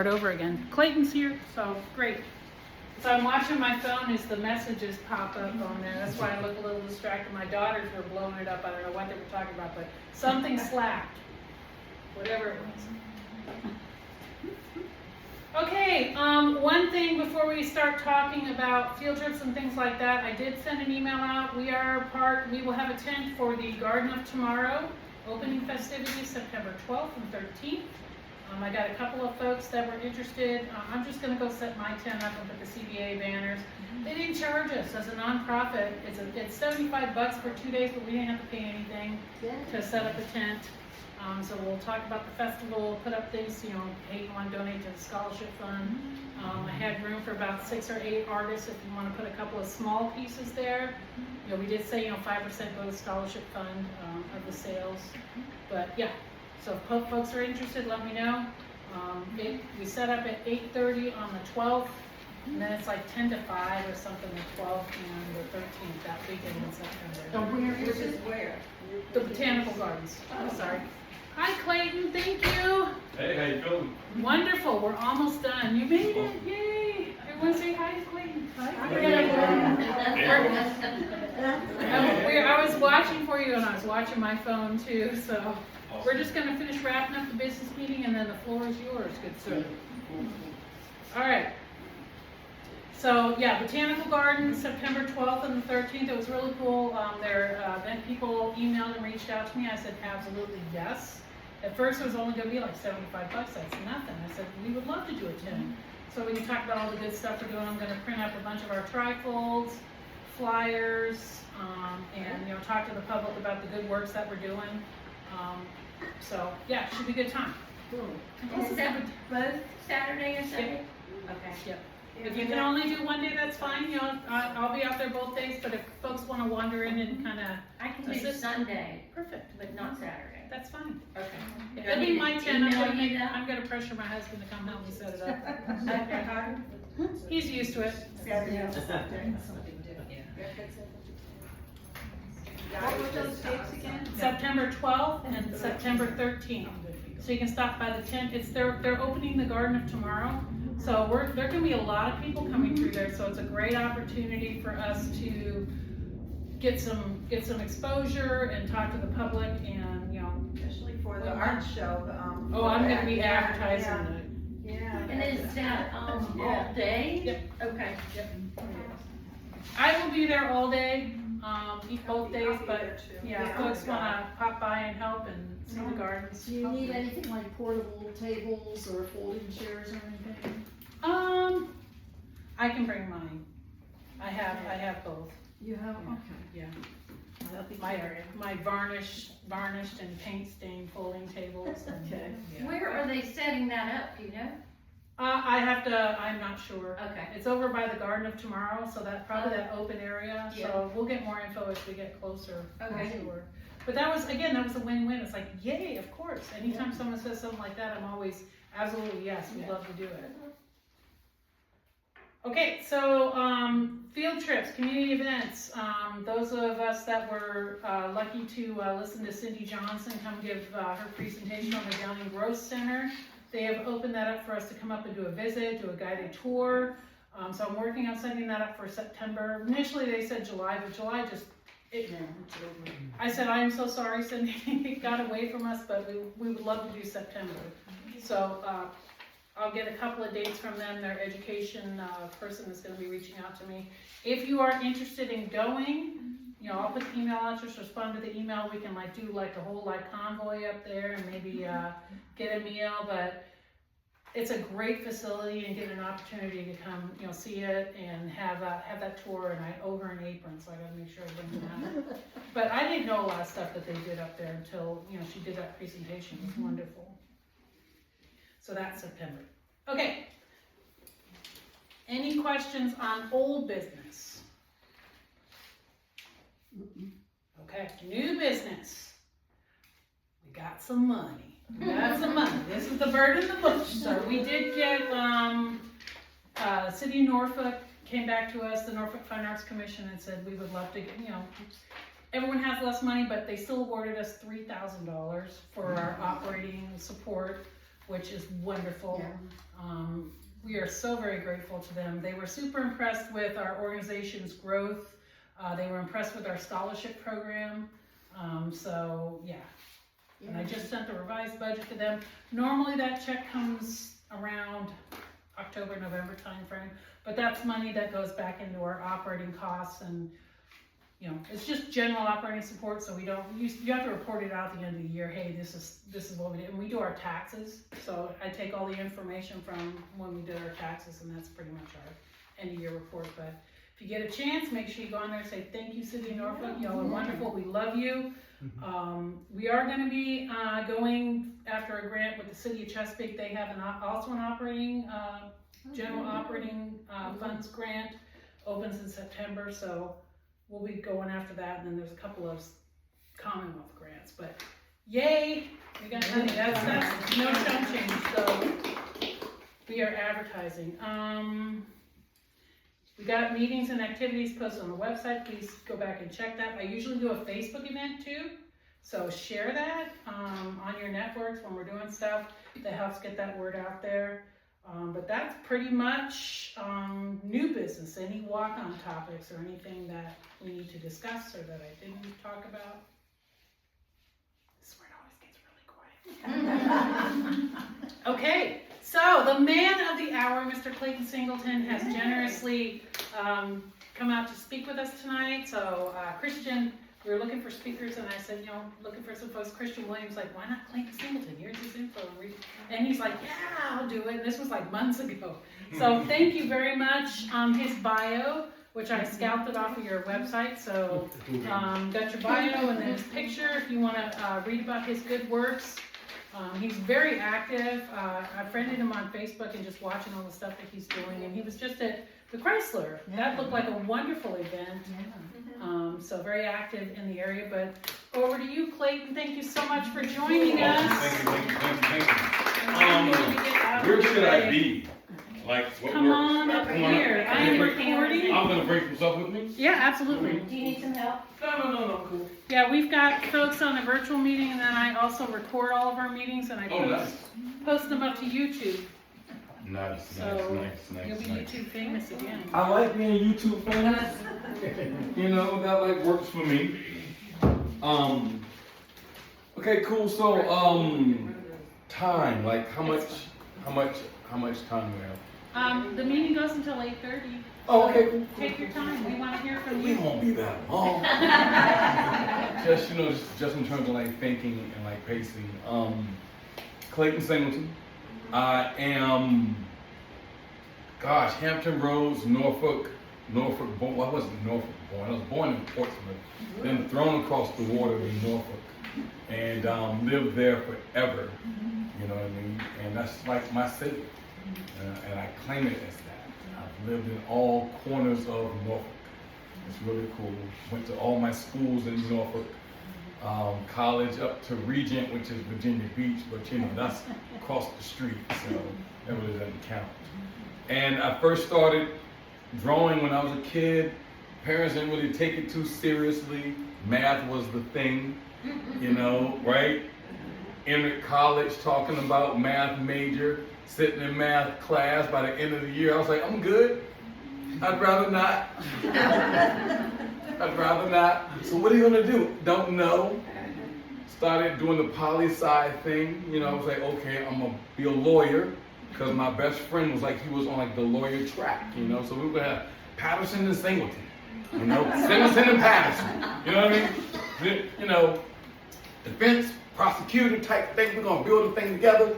Start over again. Clayton's here, so great. So I'm watching my phone as the messages pop up on there. That's why I look a little distracted. My daughters were blowing it up. I don't know what they were talking about, but something slapped. Whatever it was. Okay, one thing before we start talking about field trips and things like that, I did send an email out. We will have a tent for the Garden of Tomorrow opening festivities, September 12th and 13th. I got a couple of folks that were interested. I'm just going to go set my tent up and put the CBA banners. They didn't charge us as a nonprofit. It's $75 for 2 days, but we didn't have to pay anything to set up a tent. So we'll talk about the festival, put up things, hey, you want to donate to the scholarship fund. I had room for about 6 or 8 artists if you want to put a couple of small pieces there. We did say, 5% go to the scholarship fund of the sales. But yeah, so if folks are interested, let me know. We set up at 8:30 on the 12th, and then it's like 10 to 5 or something, the 12th and the 13th, that weekend in September. Where? The Botanical Gardens. I'm sorry. Hi, Clayton. Thank you. Hey, how you feeling? Wonderful. We're almost done. You made it. Yay. Everyone say hi to Clayton. Hi. I was watching for you, and I was watching my phone too, so we're just going to finish wrapping up the business meeting, and then the floor is yours, good sir. All right. So yeah, Botanical Gardens, September 12th and the 13th. It was really cool. Then people emailed and reached out to me. I said, absolutely yes. At first it was only going to be like $75. That's nothing. I said, we would love to do a 10. So we can talk about all the good stuff we're doing. I'm going to print up a bunch of our trifolds, flyers, and talk to the public about the good works that we're doing. So yeah, it should be a good time. Cool. Is that both Saturday and Sunday? Yep. Okay. Yep. If you can only do one day, that's fine. I'll be out there both days. But if folks want to wander in and kind of, I can do Sunday. Perfect. But not Saturday. That's fine. Okay. It'll be my 10. I'm gonna pressure my husband to come help me set it up. He's used to it. What were those dates again? September 12th and September 13th. So you can stop by the tent. They're opening the Garden of Tomorrow. So there can be a lot of people coming through there. So it's a great opportunity for us to get some exposure and talk to the public, and Especially for the art show. I'm going to be advertising it. Yeah. And is that all day? Yep. Okay. Yep. I will be there all day, both days, but yeah, folks want to pop by and help and see the gardens. Do you need anything like portable tables or folding chairs or anything? I can bring mine. I have both. You have, okay. Yeah. That'll be My varnished and paint stained folding tables. Okay. Yeah. Where are they setting that up, do you know? I'm not sure. Okay. It's over by the Garden of Tomorrow, so probably that open area. Yeah. So we'll get more info as we get closer. Okay. For sure. But that was a win-win. It's like, yay, of course. Anytime someone says something like that, I'm always absolutely yes. We'd love to do it. Okay, so field trips, community events. Those of us that were lucky to listen to Cindy Johnson come give her presentation on the Downing Growth Center. They have opened that up for us to come up and do a visit, do a guided tour. So I'm working on setting that up for September. Initially they said July, but July I said, I am so sorry, Cindy, it got away from us, but we would love to do September. So I'll get a couple of dates from them. Their education person is going to be reaching out to me. If you are interested in going, I'll put the email out, just respond to the email. We can do a whole convoy up there and maybe get a meal, but it's a great facility and get an opportunity to come, see it and have that tour. And I owe her an apron, so I got to make sure I bring them out. But I didn't know a lot of stuff that they did up there until she did that presentation. It was wonderful. So that's September. Okay. Any questions on old business? Okay. New business. We got some money. This is the bird in the bush. So we did get, City of Norfolk came back to us, the Norfolk Fine Arts Commission, and said we would love to get, everyone has less money, but they still awarded us $3,000 for our operating support. which is wonderful. Yeah. We are so very grateful to them. They were super impressed with our organization's growth. They were impressed with our scholarship program. So yeah. And I just sent the revised budget to them. Normally that check comes around October, November timeframe, but that's money that goes back into our operating costs, and it's just general operating support. So we don't, you have to report it out at the end of the year. Hey, this is what we did, and we do our taxes. So I take all the information from when we did our taxes, and that's pretty much our end of year report. But if you get a chance, make sure you go on there and say thank you, City of Norfolk. Y'all are wonderful. We love you. We are going to be going after a grant with the City of Chesapeake. They have also an operating general operating funds grant, opens in September, so we'll be going after that. And then there's a couple of Commonwealth grants, but yay, we got money. That's no change. So we are advertising. We got meetings and activities posted on the website. Please go back and check that. I usually do a Facebook event too, so share that on your networks when we're doing stuff. That helps get that word out there. But that's pretty much new business. Any walk-on topics or anything that we need to discuss or that I didn't talk about? This is where it always gets really quiet. Okay, so the man of the hour, Mr. Clayton Singleton, has generously come out to speak with us tonight. So Christian, we were looking for speakers, and I said, looking for some folks. Christian Williams like, why not Clayton Singleton? Here's his info. And he's like, yeah, I'll do it. And this was like months ago. So thank you very much. His bio, which I scalped it off of your website. So got your bio and then his picture if you want to read about his good works. He's very active. I friended him on Facebook and just watching all the stuff that he's doing. And he was just at the Chrysler. That looked like a wonderful event. So very active in the area. But over to you, Clayton. Thank you so much for joining us. Thank you. Where should I be? Come on up here. I am recording. I'm gonna bring some stuff with me. Yeah, absolutely. Do you need some help? No, cool. Yeah, we've got folks on a virtual meeting, and then I also record all of our meetings, and I post them up to YouTube. Nice. You'll be YouTube famous again. I like being YouTube famous. That works for me. Okay, cool. So, time. How much time do we have? The meeting goes until 8:30. Oh, okay, cool. Take your time. We want to hear from We you. won't be that long. just in terms of thinking and pacing. Clayton Singleton. I am, Hampton Roads, Norfolk born. Well, I wasn't Norfolk born. I was born in Portsmouth, then thrown across the water in Norfolk, and lived there forever. You know what I mean? And that's my city, and I claim it as that. I've lived in all corners of Norfolk. It's really cool. Went to all my schools in Norfolk. College up to Regent, which is Virginia Beach, but that's across the street, so that really doesn't count. And I first started drawing when I was a kid. Parents didn't really take it too seriously. Math was the thing, right? Entered college talking about math major, sitting in math class. By the end of the year, I was like, I'm good. I'd rather not. So what are you gonna do? Don't know. Started doing the poli-sci thing. I was like, okay, I'm gonna be a lawyer, because my best friend was he was on the lawyer track. So we would have Patterson and Singleton. Singleton and Patterson. You know what I mean? Defense, prosecutor type thing. We're gonna build a thing together.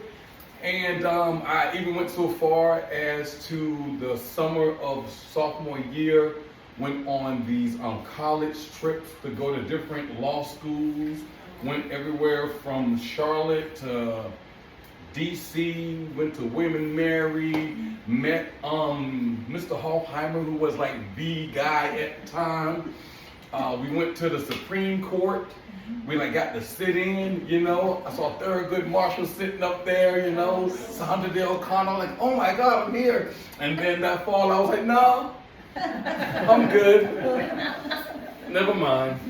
And I even went so far as to the summer of sophomore year, went on these college trips to go to different law schools, went everywhere from Charlotte to DC, went to William & Mary, met Mr. Hofheimer, who was the guy at the time. We went to the Supreme Court. We got to sit in, I saw Thurgood Marshall sitting up there, Sandra Day O'Connor, oh my God, I'm here. And then that fall, I was like, no, I'm good. Never mind,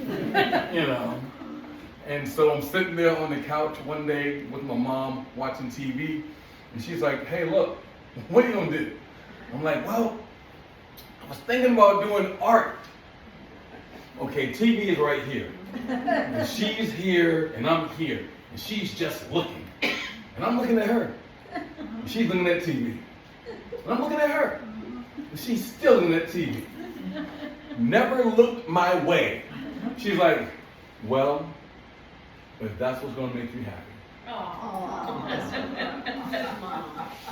And so I'm sitting there on the couch one day with my mom watching TV, and she's like, hey, look, what are you gonna do? I'm like, well, I was thinking about doing art. Okay, TV is right here. And she's here, and I'm here. And she's just looking. And I'm looking at her. And she's looking at TV. And I'm looking at her. And she's still looking at TV. Never looked my way. She's like, well, if that's what's gonna make you happy.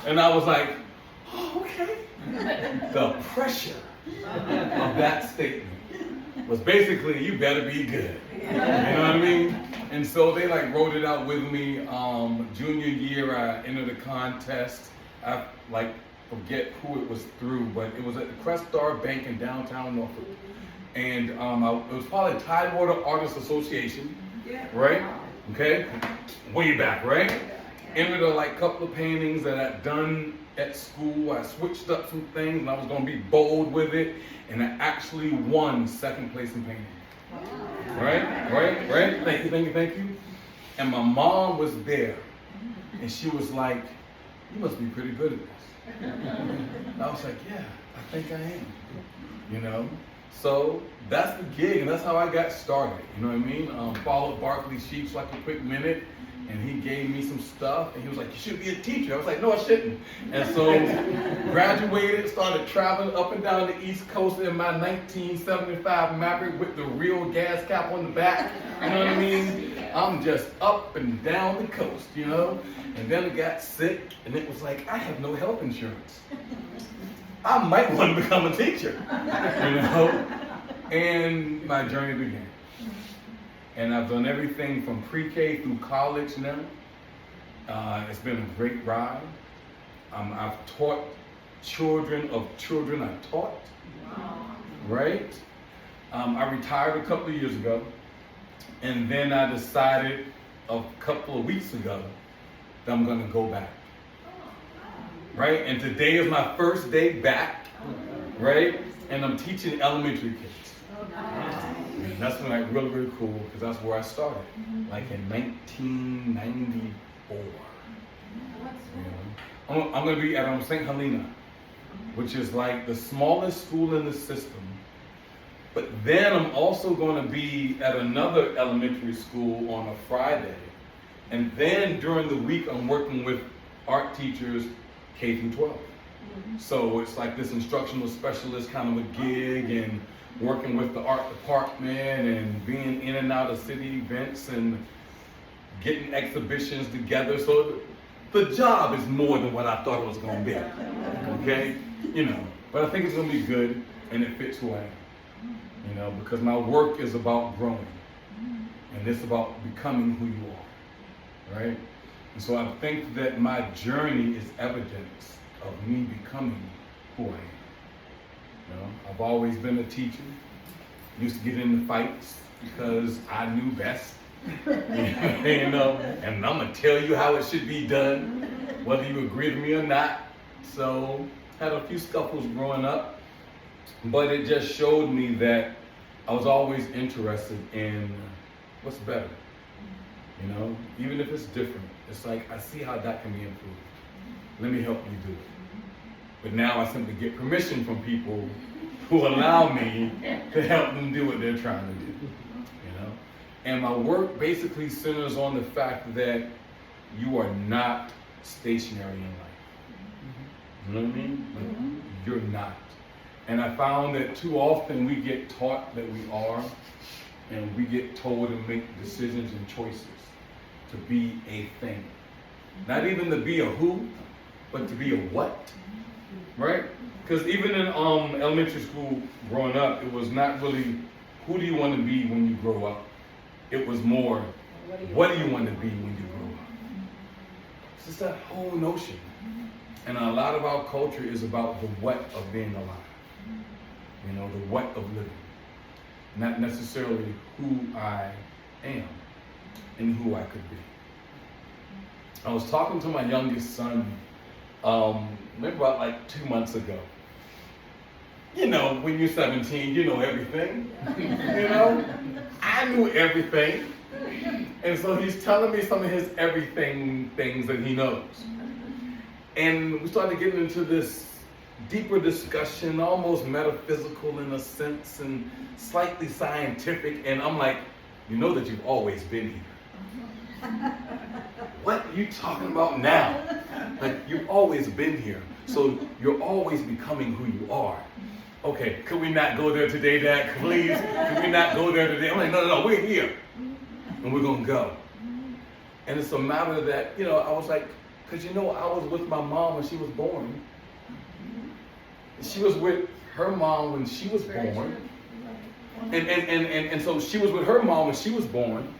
And I was like, oh, okay. The pressure of that statement was basically, you better be good. You know what I mean? And so they like wrote it out with me. Junior year, I entered a contest. I like forget who it was through, but it was at the Crest Star Bank in downtown Norfolk. And it was probably Tidewater Artists Association, right? Okay, way back, right? Entered a like couple of paintings that I'd done at school. I switched up some things, and I was gonna be bold with it, and I actually won second place in painting. Right? Thank you. And my mom was there, and she was like, "You must be pretty good at this." And I was like, "Yeah, I think I am." You know. So that's the gig, and that's how I got started. You know what I mean? Followed Barkley Sheets like a quick minute, and he gave me some stuff, and he was like, "You should be a teacher." I was like, "No, I shouldn't." And so graduated, started traveling up and down the East Coast in my 1975 Maverick with the real gas cap on the back. You know what I mean? I'm just up and down the coast, you know? And then I got sick, and it was like, I have no health insurance. I might want to become a teacher, you know? And my journey began. And I've done everything from pre-K through college now. It's been a great ride. I've taught children of children I've taught, right? I retired a couple of years ago, and then I decided a couple of weeks ago that I'm gonna go back. Right? And today is my first day back, right? And I'm teaching elementary kids. And that's been like really, really cool, because that's where I started, like in 1994. You know? I'm going to be at St. Helena, which is like the smallest school in the system. But then I'm also going to be at another elementary school on a Friday. And then during the week, I'm working with art teachers K through 12. So it's like this instructional specialist kind of a gig, and working with the art department and being in and out of city events and getting exhibitions together. So the job is more than what I thought it was going to be. Okay? You know, but I think it's going to be good, and it fits who I am. You know, because my work is about growing, and it's about becoming who you are. Right? And so I think that my journey is evidence of me becoming who I am. You know, I've always been a teacher. Used to get into fights because I knew best. You know, and I'm gonna tell you how it should be done, whether you agree with me or not. So had a few scuffles growing up, but it just showed me that I was always interested in what's better. You know, even if it's different, it's like, I see how that can be improved. Let me help you do it. But now I simply get permission from people who allow me to help them do what they're trying to do. You know? And my work basically centers on the fact that you are not stationary in life. You know what I mean? Like, you're not. And I found that too often we get taught that we are, and we get told to make decisions and choices to be a thing. Not even to be a who, but to be a what, right? Because even in elementary school growing up, it was not really who do you want to be when you grow up. It was more, what do you want to be when you grow up? It's just that whole notion. And a lot of our culture is about the what of being alive. You know, the what of living. Not necessarily who I am and who I could be. I was talking to my youngest son, maybe about like 2 months ago. You know, when you're 17, you know everything. You know, I knew everything. And so he's telling me some of his everything things that he knows. And we started getting into this deeper discussion, almost metaphysical in a sense, and slightly scientific. And I'm like, you know that you've always been here. What are you talking about now? Like, you've always been here. So you're always becoming who you are. Okay, could we not go there today, Dad? Please, could we not go there today? I'm like, no, we're here. And we're gonna go. And it's a matter that, I was like, because I was with my mom when she was born. She was with her mom when she was born. And so she was with her mom when she was born.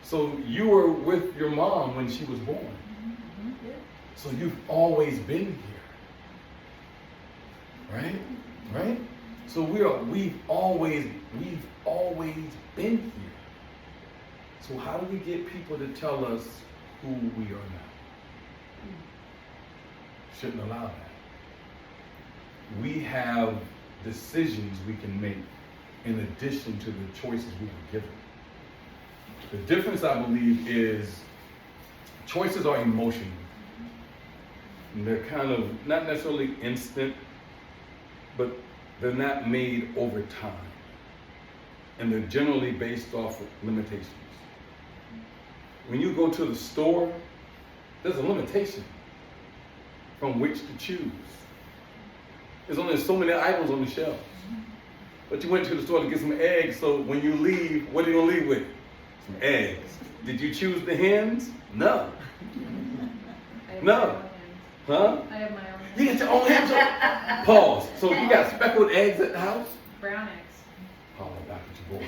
So you were with your mom when she was born. So you've always been here. Right? So we've always been here. So how do we get people to tell us who we are now? Shouldn't allow that. We have decisions we can make in addition to the choices we were given. The difference, I believe, is choices are emotional. And they're kind of not necessarily instant, but they're not made over time. And they're generally based off of limitations. When you go to the store, there's a limitation from which to choose. There's only so many items on the shelf. But you went to the store to get some eggs, so when you leave, what are you gonna leave with? Some eggs. Did you choose the hens? No. No. Huh? I have my own. You get your own hens? Pause. So you got speckled eggs at the house? Brown eggs. Oh, back with your boy.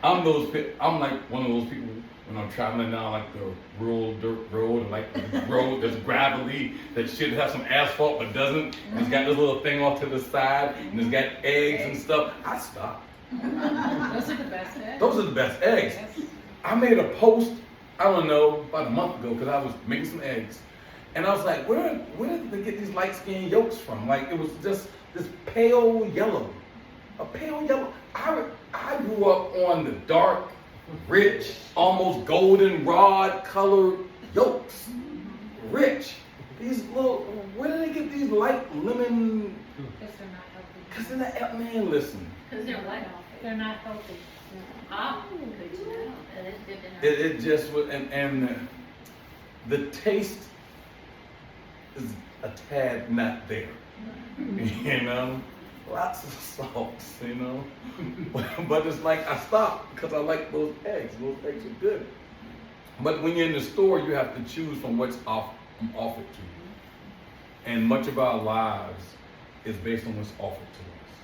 I'm like one of those people when I'm traveling down like the rural dirt road, and like the road that's gravelly, that should have some asphalt but doesn't. And it's got this little thing off to the side, and it's got eggs and stuff. I stop. Those are the best eggs. Those are the best eggs. Yes. I made a post, I don't know, about a month ago, because I was making some eggs. And I was like, where did they get these light-skinned yolks from? Like, it was just this pale yellow. A pale yellow. I grew up on the dark, rich, almost goldenrod colored yolks. Rich. These little, where did they get these light lemon? Because they're not healthy. Because they're not, man, listen. Because they're what? They're not healthy. Oh, good to know. That is good to know. It just was, and the taste is a tad not there. Lots of salts, but it's like I stopped because I like those eggs. Those eggs are good. But when you're in the store, you have to choose from what's offered to you. And much of our lives is based on what's offered to us.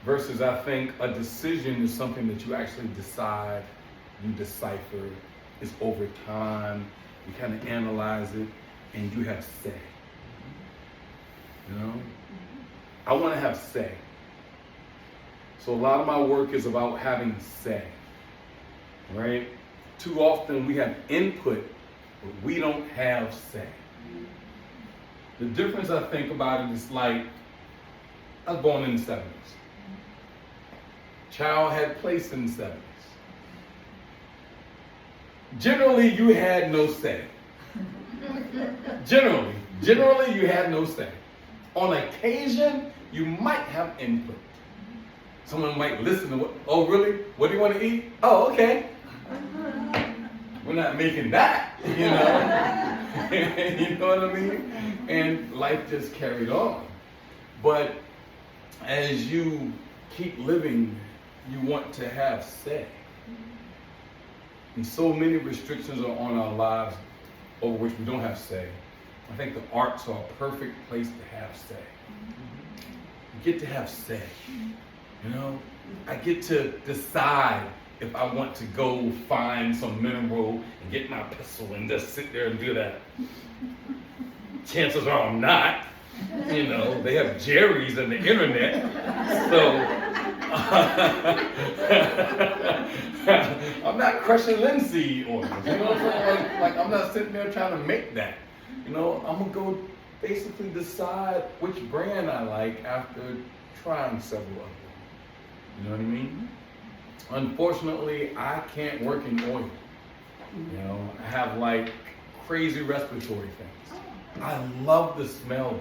Versus, I think, a decision is something that you actually decide, you decipher, it's over time, you kind of analyze it, and you have say. I want to have say. So a lot of my work is about having say, right? Too often we have input, but we don't have say. The difference I think about it is like, I was born in the 70s. Child had place in the 70s. Generally, you had no say. Generally, you had no say. On occasion, you might have input. Someone might listen to oh really? What do you want to eat? Oh, okay. We're not making that, you know what I mean? And life just carried on. But as you keep living, you want to have say. And so many restrictions are on our lives over which we don't have say. I think the arts are a perfect place to have say. You get to have say. I get to decide if I want to go find some mineral and get my pestle and just sit there and do that. Chances are I'm not. They have Jerry's on the internet. So I'm not crushing linseed oils. You know what I'm saying? Like I'm not sitting there trying to make that. I'm gonna go basically decide which brand I like after trying several of them. You know what I mean? Unfortunately, I can't work in oil. You know, I have like crazy respiratory things. I love the smell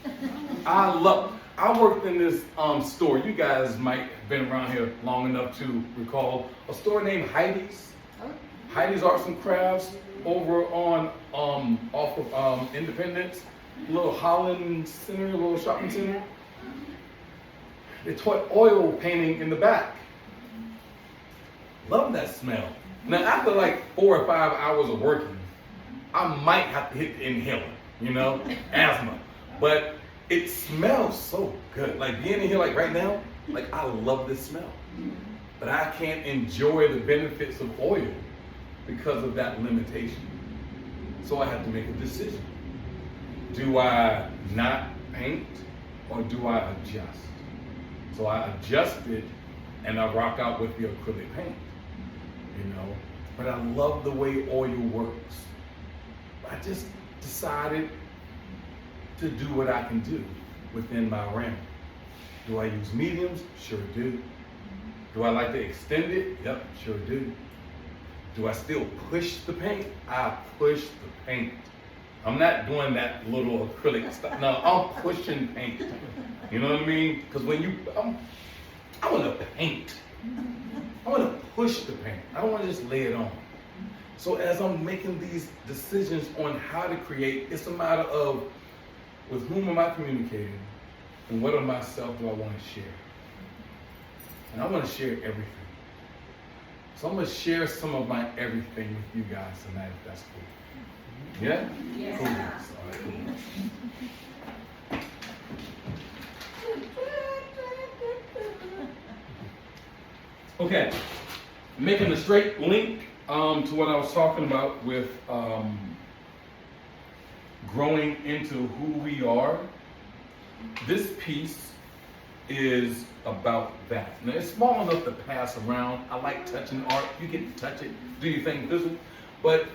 though. I worked in this store. You guys might have been around here long enough to recall a store named Heidi's. Heidi's Arts and Crafts over on off of Independence, little Holland Center, little shopping center. They taught oil painting in the back. Love that smell. Now after like 4 or 5 hours of working, I might have to hit the inhaler, you know, asthma. But it smells so good. Like being in here like right now, like I love this smell. But I can't enjoy the benefits of oil because of that limitation. So I have to make a decision. Do I not paint or do I adjust? So I adjusted and I rock out with the acrylic paint, you know. But I love the way oil works. I just decided to do what I can do within my realm. Do I use mediums? Sure do. Do I like to extend it? Yep, sure do. Do I still push the paint? I push the paint. I'm not doing that little acrylic stuff. No, I'm pushing paint. You know what I mean? Because when I want to paint. I want to push the paint. I don't want to just lay it on. So as I'm making these decisions on how to create, it's a matter of with whom am I communicating and what of myself do I want to share? And I want to share everything. So I'm going to share some of my everything with you guys tonight, if that's cool. Yeah? Yeah. Cool. All right, cool. Okay. Making a straight link to what I was talking about with growing into who we are. This piece is about that. Now it's small enough to pass around. I like touching art. You get to touch it, do your thing physical. But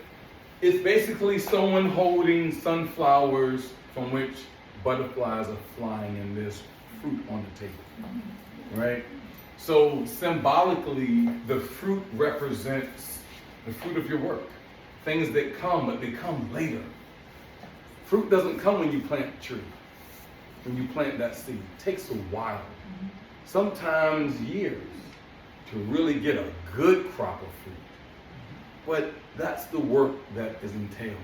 it's basically someone holding sunflowers from which butterflies are flying and there's fruit on the table, right? So symbolically, the fruit represents the fruit of your work. Things that come, but they come later. Fruit doesn't come when you plant a tree. When you plant that seed, it takes a while. Sometimes years to really get a good crop of fruit. But that's the work that is entailed.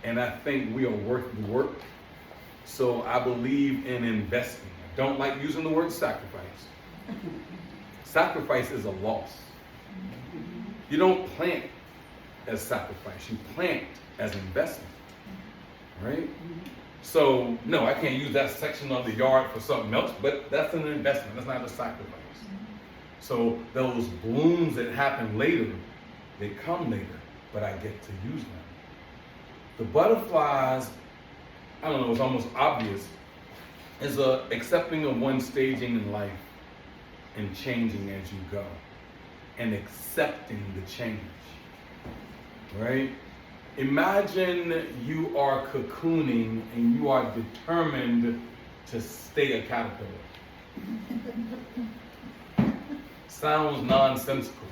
And I think we are worth the work. So I believe in investing. I don't like using the word sacrifice. Sacrifice is a loss. You don't plant as sacrifice. You plant as investment, right? So, no, I can't use that section of the yard for something else, but that's an investment. That's not a sacrifice. So those blooms that happen later, they come later, but I get to use them. The butterflies, I don't know, it's almost obvious, is accepting of one staging in life and changing as you go, and accepting the change, right? Imagine you are cocooning and you are determined to stay a caterpillar. Sounds nonsensical,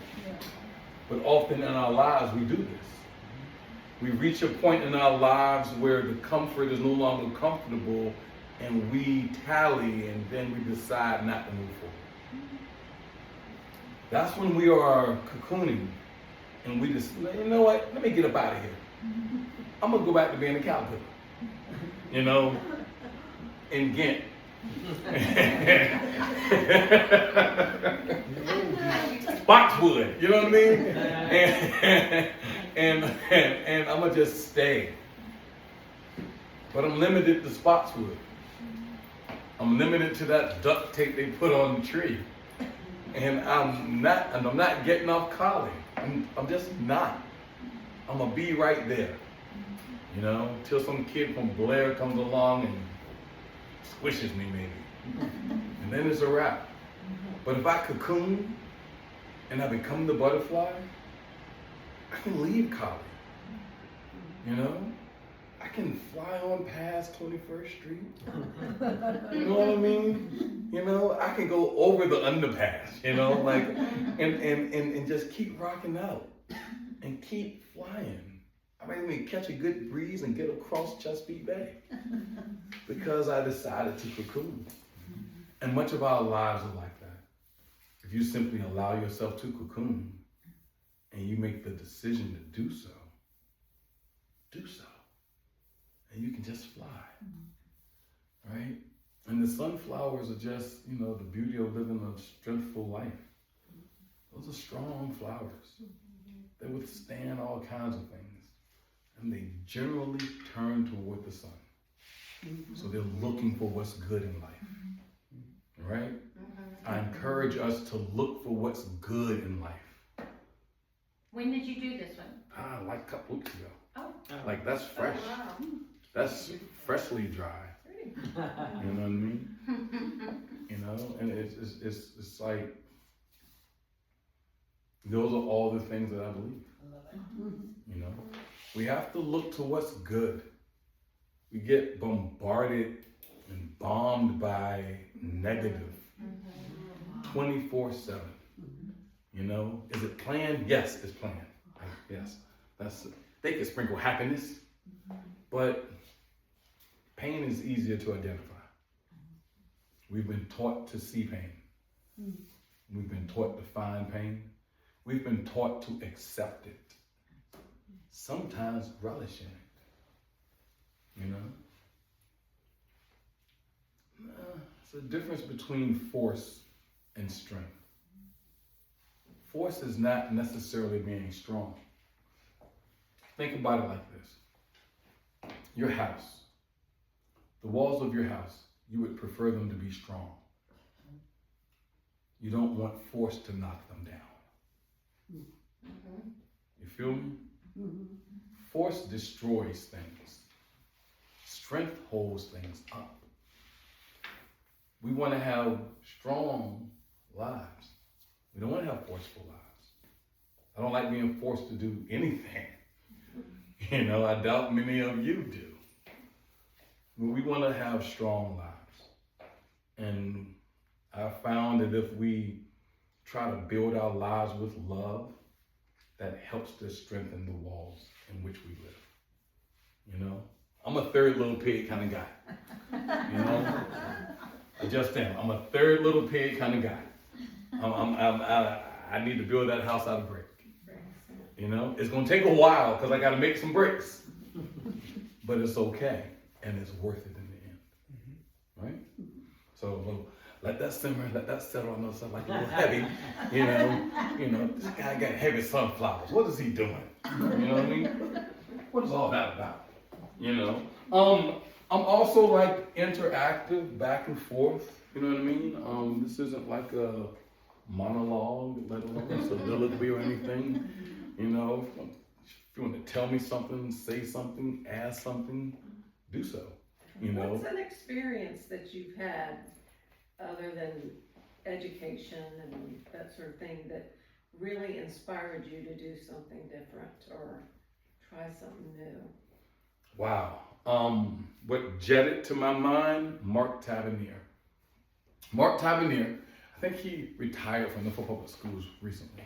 but often in our lives we do this. We reach a point in our lives where the comfort is no longer comfortable and we tally and then we decide not to move forward. That's when we are cocooning and we just, you know what, let me get up out of here. I'm gonna go back to being a caterpillar, you know, in Ghent. Boxwood, you know what I mean? And I'm gonna just stay. But I'm limited to Spotswood. I'm limited to that duct tape they put on the tree. And I'm not getting off collie. I'm just not. I'm gonna be right there, you know, till some kid from Blair comes along and squishes me maybe. And then it's a wrap. But if I cocoon and I become the butterfly, I can leave collie, you know? I can fly on past 21st Street. You know what I mean? You know, I can go over the underpass, you know, like, and just keep rocking out and keep flying. I might even catch a good breeze and get across Chesapeake Bay because I decided to cocoon. And much of our lives are like that. If you simply allow yourself to cocoon and you make the decision to do so, do so. And you can just fly, right? And the sunflowers are just, you know, the beauty of living a strengthful life. Those are strong flowers. They withstand all kinds of things. And they generally turn toward the sun. So they're looking for what's good in life, right? I encourage us to look for what's good in life. When did you do this one? Like a couple weeks ago. Oh. Like, that's fresh. Oh, wow. That's freshly dry. You know what I mean? You know, and it's like, those are all the things that I believe. You know, we have to look to what's good. We get bombarded and bombed by negative 24/7. You know, is it planned? Yes, it's planned. Yes, they can sprinkle happiness, but pain is easier to identify. We've been taught to see pain. We've been taught to find pain. We've been taught to accept it. Sometimes relish in it. You know? It's a difference between force and strength. Force is not necessarily being strong. Think about it like this. Your house. The walls of your house, you would prefer them to be strong. You don't want force to knock them down. You feel me? Force destroys things. Strength holds things up. We want to have strong lives. We don't want to have forceful lives. I don't like being forced to do anything. You know, I doubt many of you do. But we want to have strong lives. And I found that if we try to build our lives with love, that helps to strengthen the walls in which we live. You know? I'm a third little pig kind of guy. You know? I just am. I'm a third little pig kind of guy. I need to build that house out of brick. You know? It's going to take a while because I got to make some bricks. But it's okay. And it's worth it in the end. Right? So let that simmer, let that settle. I know it's like a little heavy. You know, this guy got heavy sunflowers. What is he doing? You know what I mean? What is all that about? You know? I'm also like interactive, back and forth. You know what I mean? This isn't like a monologue, let alone a soliloquy or anything. You know, if you want to tell me something, say something, ask something, do so. You know. What's an experience that you've had other than education and that sort of thing that really inspired you to do something different or try something new? Wow. What jetted to my mind, Mark Tavernier. Mark Tavernier, I think he retired from the public schools recently.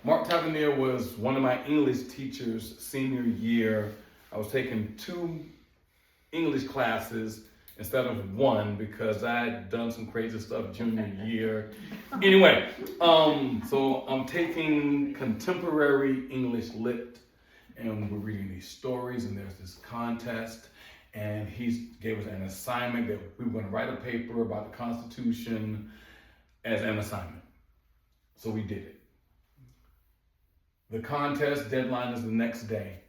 Mark Tavernier was one of my English teachers senior year. I was taking 2 English classes instead of 1 because I had done some crazy stuff junior year. Anyway, so I'm taking contemporary English lit and we're reading these stories and there's this contest and he gave us an assignment that we were going to write a paper about the Constitution as an assignment. So we did it. The contest deadline is the next day.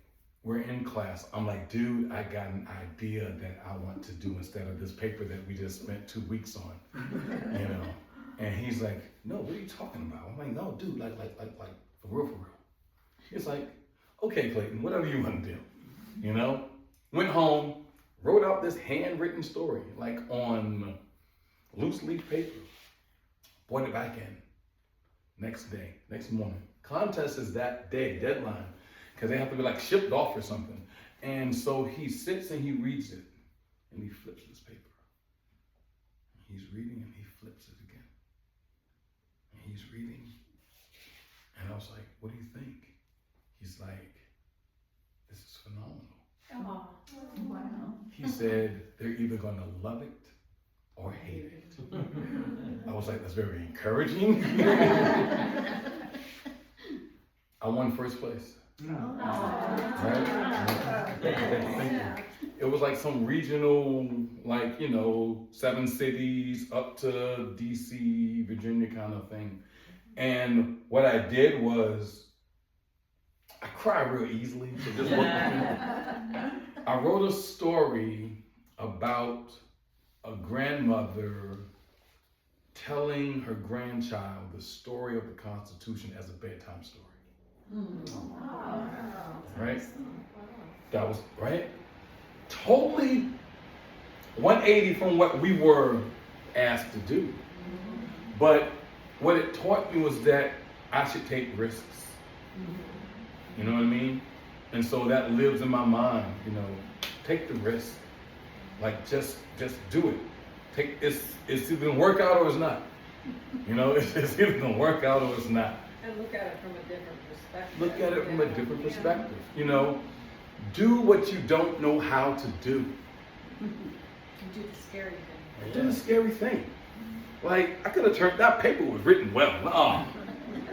We're in class. I'm like, dude, I got an idea that I want to do instead of this paper that we just spent 2 weeks on, you know? And he's like, no, what are you talking about? I'm like, no, dude, like, for real. He's like, okay, Clayton, whatever you want to do, you know? Went home, wrote out this handwritten story, like on loose leaf paper, brought it back in. Next day, next morning. Contest is that day, deadline. Because they have to be like shipped off or something. And so he sits and he reads it, and he flips this paper. He's reading and he flips it again. And he's reading. And I was like, what do you think? He's like, this is phenomenal. Oh, Wow. He said, they're either going to love it or hate it. I was like, that's very encouraging. I won first place. Right? Thank you. It was like some regional, like, 7 cities up to DC, Virginia kind of thing. And what I did was, I cry real easily, so just look at me. I wrote a story about a grandmother telling her grandchild the story of the Constitution as a bedtime story. Right? That was, right? Totally 180 from what we were asked to do. But what it taught me was that I should take risks. You know what I mean? And so that lives in my mind, take the risk. Like, just do it. It's either gonna work out or it's not. It's either gonna work out or it's not. And look at it from a different perspective. Look at it from a different perspective. Do what you don't know how to do. you do the scary thing. Do the scary thing. Like, I could have turned, that paper was written well.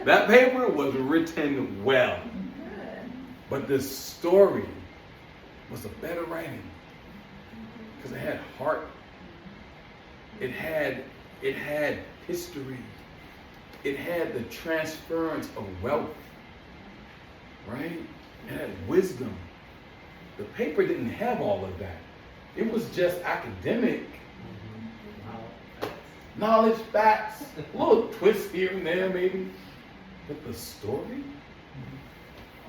That paper was written well. But this story was a better writing. Because it had heart. It had history. It had the transference of wealth. Right? It had wisdom. The paper didn't have all of that. It was just academic. Knowledge, facts, a little twist here and there maybe. But the story?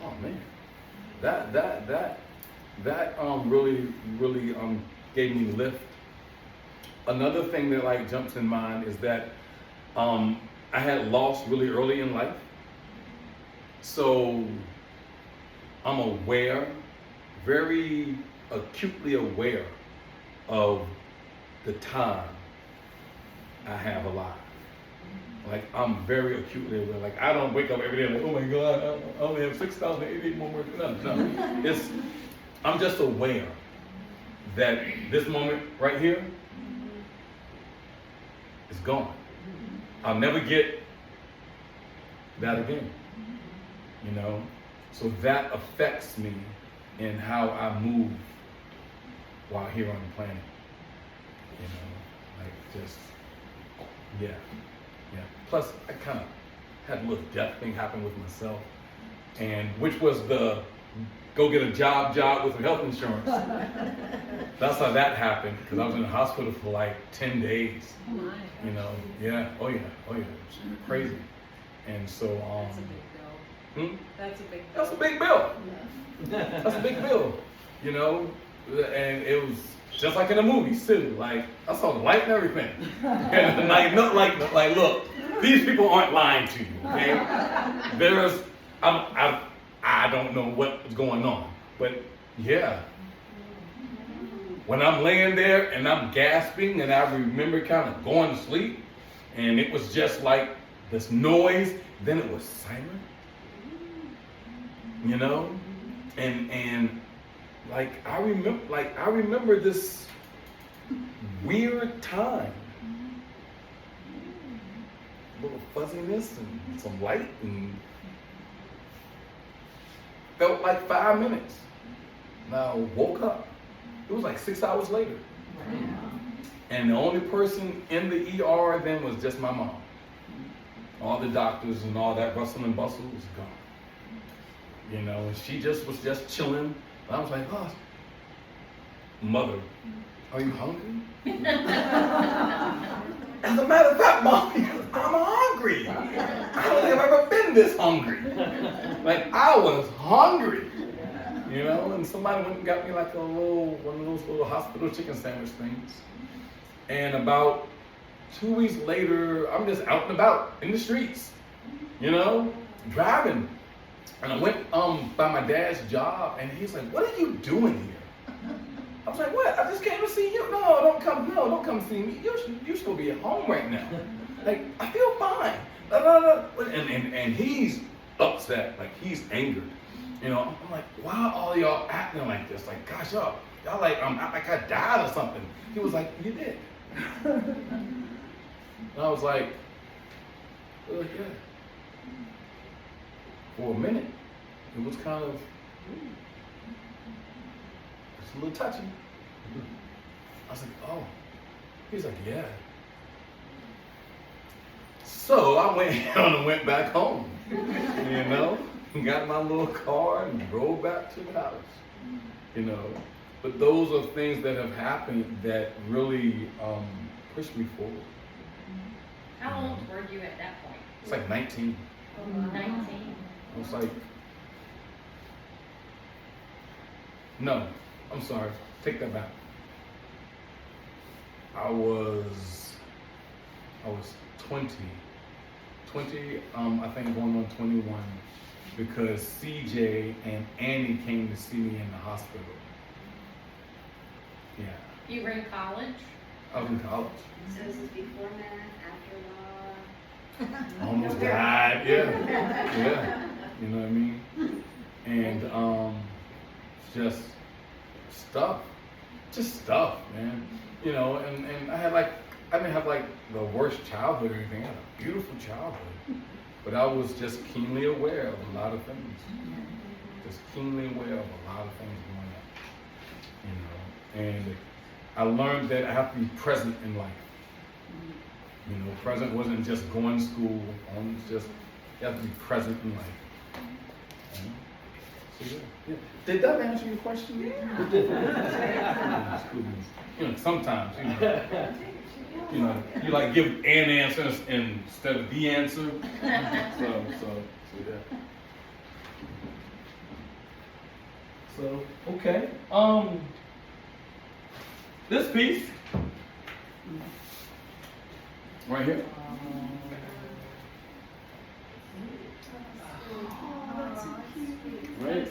Oh man. That really gave me lift. Another thing that like jumps in mind is that I had lost really early in life. So I'm aware, very acutely aware of the time I have alive. Like, I'm very acutely aware. Like, I don't wake up every day like, oh my God, I only have 6,088 more words. No. I'm just aware that this moment right here is gone. I'll never get that again. So that affects me in how I move while here on the planet. Yeah. Plus, I kind of had a little death thing happen with myself, and which was the go get a job with some health insurance. That's how that happened, because I was in the hospital for like 10 days. Oh my. Yeah. Oh yeah. It's crazy. And so, That's a big bill. That's a big bill. That's a big bill. That's a big bill. And it was just like in the movies too. Like, I saw the light and everything. And like look, these people aren't lying to you, okay? I don't know what's going on, but yeah. When I'm laying there and I'm gasping and I remember kind of going to sleep, and it was just like this noise, then it was silent, and I remember this weird time, a little fuzziness and some light, and felt like 5 minutes. Now woke up. It was like 6 hours later. And the only person in the ER then was just my mom. All the doctors and all that rustle and bustle was gone. And she just was chilling. And I was like, oh, Mother, are you hungry? As a matter of fact, Mom, I'm hungry. I don't think I've ever been this hungry. Like, I was hungry. And somebody went and got me like one of those little hospital chicken sandwich things. And about 2 weeks later, I'm just out and about in the streets, driving. And I went by my dad's job, and he's like, "What are you doing here?" I was like, "What? I just came to see you." "No, don't come see me. You should be at home right now. Like, I feel fine." And he's upset, like he's angered. You know, I'm like, "Why are all y'all acting like this? Like, gosh, y'all like like I died or something." He was like, "You did." And I was like, "Yeah." For a minute, it was kind of it's a little touchy. I was like, "Oh." He's like, "Yeah." So I went back home, you know, and got my little car and drove back to the house, you know. But those are things that have happened that really pushed me forward. How old were you at that point? It's like 19. 19. I was like, no, I'm sorry, take that back. I was 20, I think going on 21, because CJ and Annie came to see me in the hospital. Yeah. You were in college? I was in college. So this is before math, after law. Almost died, yeah. You know what I mean? And just stuff, man. You know, and I didn't have like the worst childhood or anything. I had a beautiful childhood, but I was just keenly aware of a lot of things. Just keenly aware of a lot of things going on. You know, and I learned that I have to be present in life. You know, present wasn't just going to school. Just you have to be present in life. You know? So yeah. Did that answer your question? Yeah. You know, sometimes you know, you like give an answer instead of the answer. So yeah. So okay. This piece right here. Right.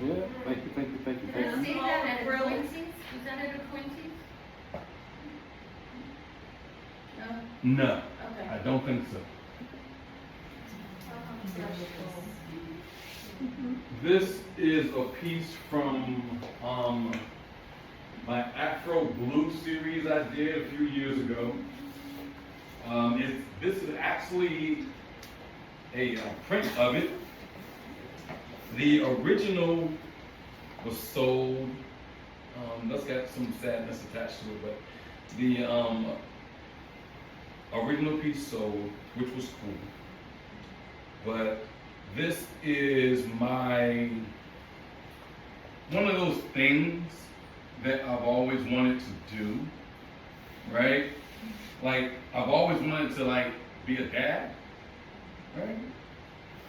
Yeah. Thank you. See that at Quincy's? Was that at a Quincy's? No? No, Okay. I don't think so. This is a piece from my Afro Blue series I did a few years ago. This is actually a print of it. The original was sold. That's got some sadness attached to it, but the original piece sold, which was cool. But this is one of those things that I've always wanted to do, right? Like, I've always wanted to, like, be a dad, right?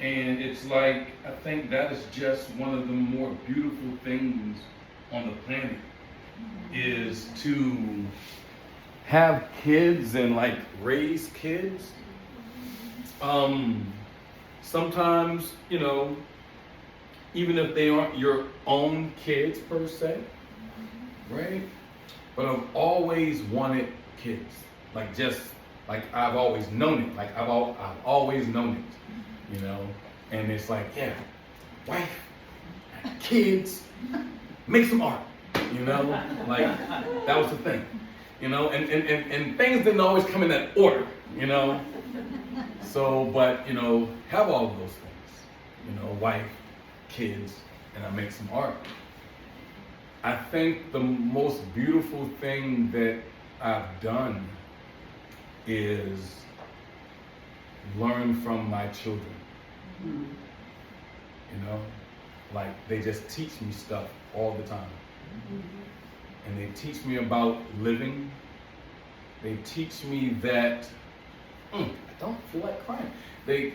And it's like, I think that is just one of the more beautiful things on the planet, is to have kids and, like, raise kids. Sometimes, you know, even if they aren't your own kids per se, right? But I've always wanted kids, like I've always known it, like I've always known it, you know. And it's like, yeah, wife, kids, make some art, you know, like that was the thing, you know. And things didn't always come in that order, you know. So, but, you know, have all of those things, you know, wife, kids, and I make some art. I think the most beautiful thing that I've done is learn from my children. You know, like they just teach me stuff all the time. And they teach me about living. They teach me that, I don't feel like crying. They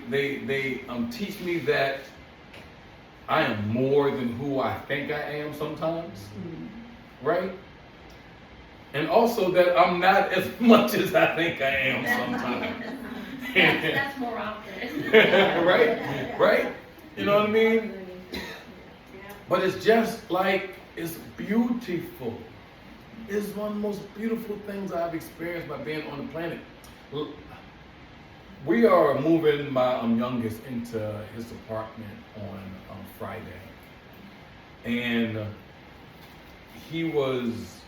teach me that I am more than who I think I am sometimes, right? And also that I'm not as much as I think I am sometimes. That's more often. Right? You know what I mean? Yeah. But it's just like, it's beautiful. It's one of the most beautiful things I've experienced by being on the planet. We are moving my youngest into his apartment on Friday. And he was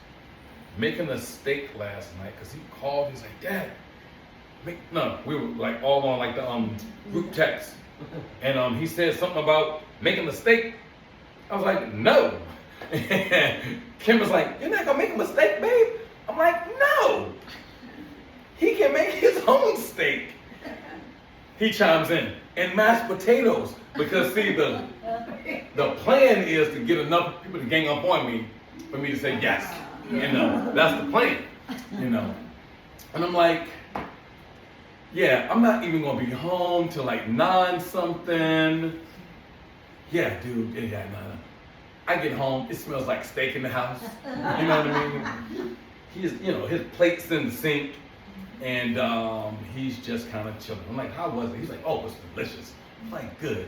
making a steak last night because he called. He's like, Dad, no, we were like all on like the group text. And he said something about making a steak. I was like, no. Kim was like, you're not gonna make a mistake, babe? I'm like, no. He can make his own steak. He chimes in, and mashed potatoes. Because see, the plan is to get enough people to gang up on me for me to say yes. You know, that's the plan. You know. And I'm like, yeah, I'm not even gonna be home till like 9 something. Yeah, dude, yeah, no. I get home, it smells like steak in the house. You know what I mean? His plate's in the sink, and he's just kind of chilling. I'm like, how was it? He's like, oh, it's delicious. I'm like, good.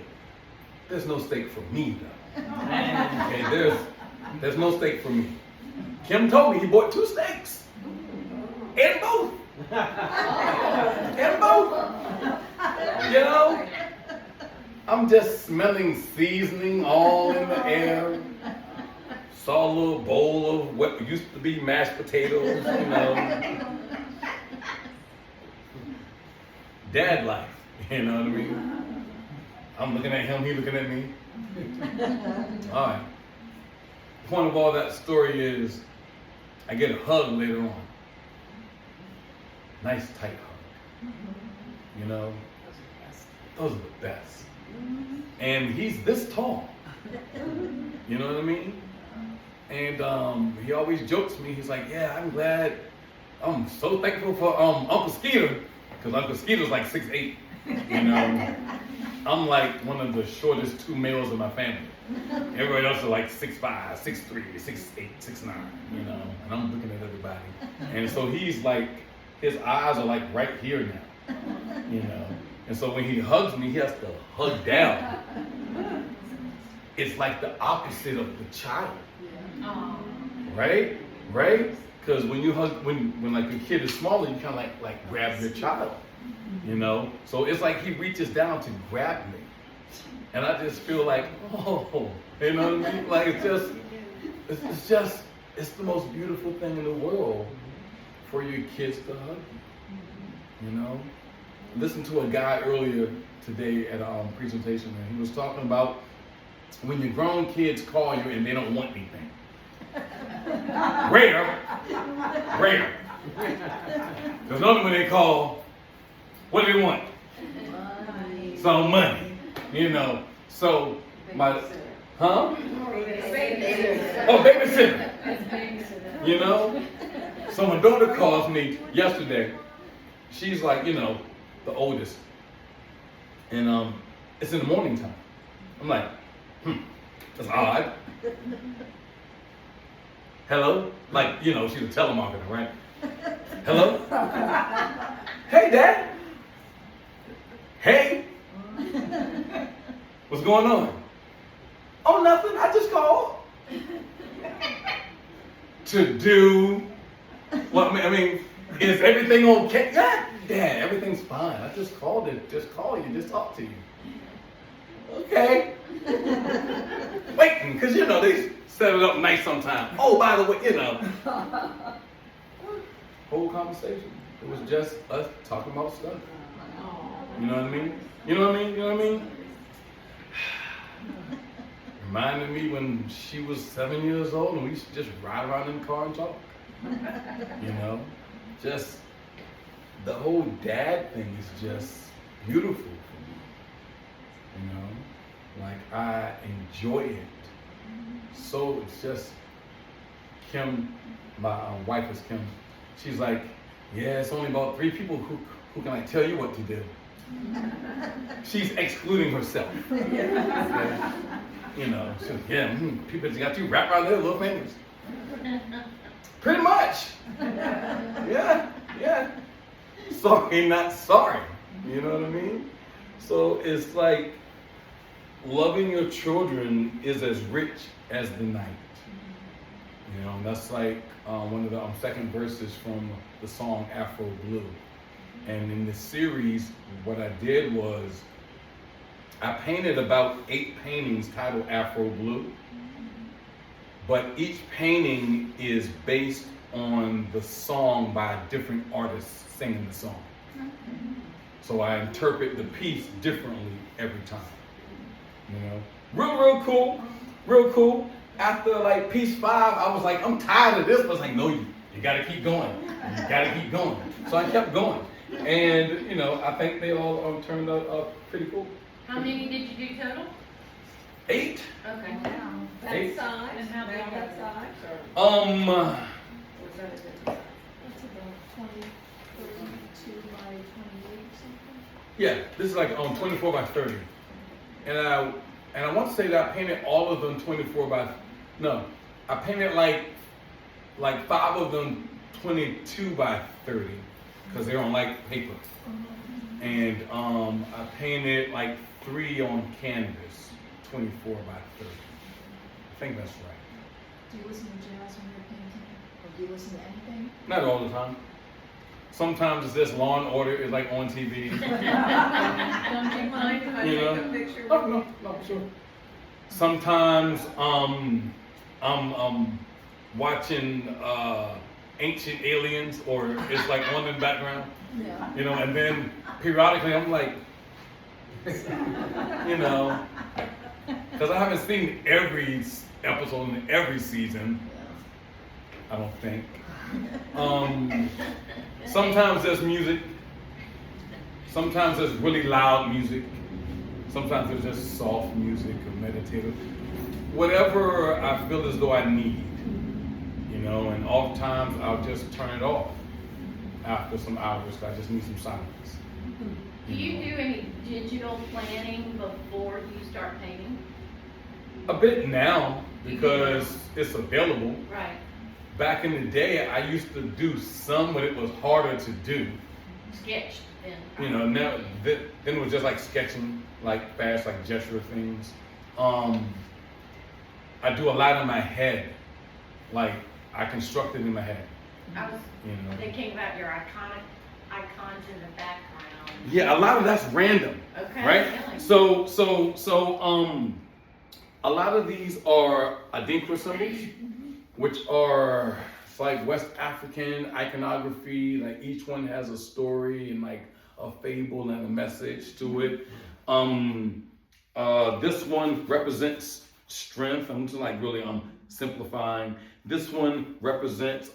There's no steak for me, though. Okay, there's no steak for me. Kim told me he bought 2 steaks. And both. And both. You know? I'm just smelling seasoning all in the air. Saw a little bowl of what used to be mashed potatoes, you know. Dad life, you know what I mean? I'm looking at him, he looking at me. All right. Point of all that story is, I get a hug later on. Nice tight hug. You know? Those are the best. And he's this tall. You know what I mean? And he always jokes me, he's like, yeah, I'm so thankful for Uncle Skeeter, because Uncle Skeeter's like 6'8", you know. I'm like one of the shortest 2 males in my family. Everybody else are like 6'5", 6'3", 6'8", 6'9", you know, and I'm looking at everybody. And so he's like, his eyes are like right here now, you know. And so when he hugs me, he has to hug down. It's like the opposite of the child. Right? Right? Because when you hug, when like a kid is smaller, you kind of like grab your child. You know? So it's like he reaches down to grab me. And I just feel like, oh, you know what I mean? Like it's the most beautiful thing in the world for your kids to hug you. You know? Listened to a guy earlier today at a presentation, and he was talking about when your grown kids call you and they don't want anything. Rare. Because normally when they call, what do they want? Money. Some money, you know. So huh? Babysitter. Oh, babysitter. You know. So my daughter calls me yesterday. She's like, you know, the oldest, and it's in the morning time. I'm like, that's odd. Hello? Like, you know, she's a telemarketer, right? Hello? Hey, Dad. Hey. What's going on? Oh, nothing. I just called. To do what? I mean, is everything okay? Dad, everything's fine. I just called it. Just call you. Just talk to you. Okay. Waiting, because you know they set it up nice sometimes. Oh, by the way, you know. Whole conversation. It was just us talking about stuff. You know what I mean? You know what I mean? You know what I mean? Reminded me when she was 7 years old and we used to just ride around in the car and talk. You know? Just the whole dad thing is just beautiful for me. You know? Like, I enjoy it. So it's just, Kim, my wife is Kim, she's like, yeah, it's only about 3 people who can like tell you what to do. She's excluding herself. Okay? You know, so yeah, people just got you wrapped around their little fingers. Pretty much. Yeah. Sorry, not sorry. You know what I mean? So it's like, loving your children is as rich as the night. You know, and that's like one of the second verses from the song Afro Blue. And in this series, what I did was I painted about 8 paintings titled Afro Blue. But each painting is based on the song by a different artist singing the song. So I interpret the piece differently every time. You know, real cool, real cool. After like piece 5, I was like, I'm tired of this. But I was like, no, you gotta keep going. You gotta keep going. So I kept going. And, you know, I think they all turned out pretty cool. How many did you do total? 8. Okay. That 8. size, And how big that is it? size, or Was that a different size? That's about 22 by 28 or something. Yeah, this is like 24 by 30. And I want to say that I painted all of them 24 by, no, I painted like 5 of them 22 by 30 because they're on like paper. And I painted like 3 on canvas 24 by 30. I think that's right. Do you listen to jazz when you're painting? Or do you listen to anything? Not all the time. Sometimes it's just Law and Order is like on TV. don't you mind if I You take know? a picture? Oh, no, sure. Sometimes I'm watching Ancient Aliens, or it's like on in the background, Yeah. you know, and then periodically I'm like, you know, because I haven't seen every episode in every season, I don't think. Sometimes there's music. Sometimes there's really loud music. Sometimes there's just soft music or meditative. Whatever I feel as though I need, you know, and oftentimes I'll just turn it off after some hours because I just need some silence. Do you do any digital planning before you start painting? A bit now because it's available. Right. Back in the day, I used to do some, but it was harder to do. Sketched then. You know, now then it was just like sketching, like fast, like gesture things. I do a lot in my head, like I construct it in my head. I was You know. thinking about your icons in the background. Yeah, a lot of that's random, Okay. right? Really? So, a lot of these are Adinkra symbols, which are it's like West African iconography. Like each one has a story and like a fable and a message to it. This one represents strength. I'm just like really simplifying. This one represents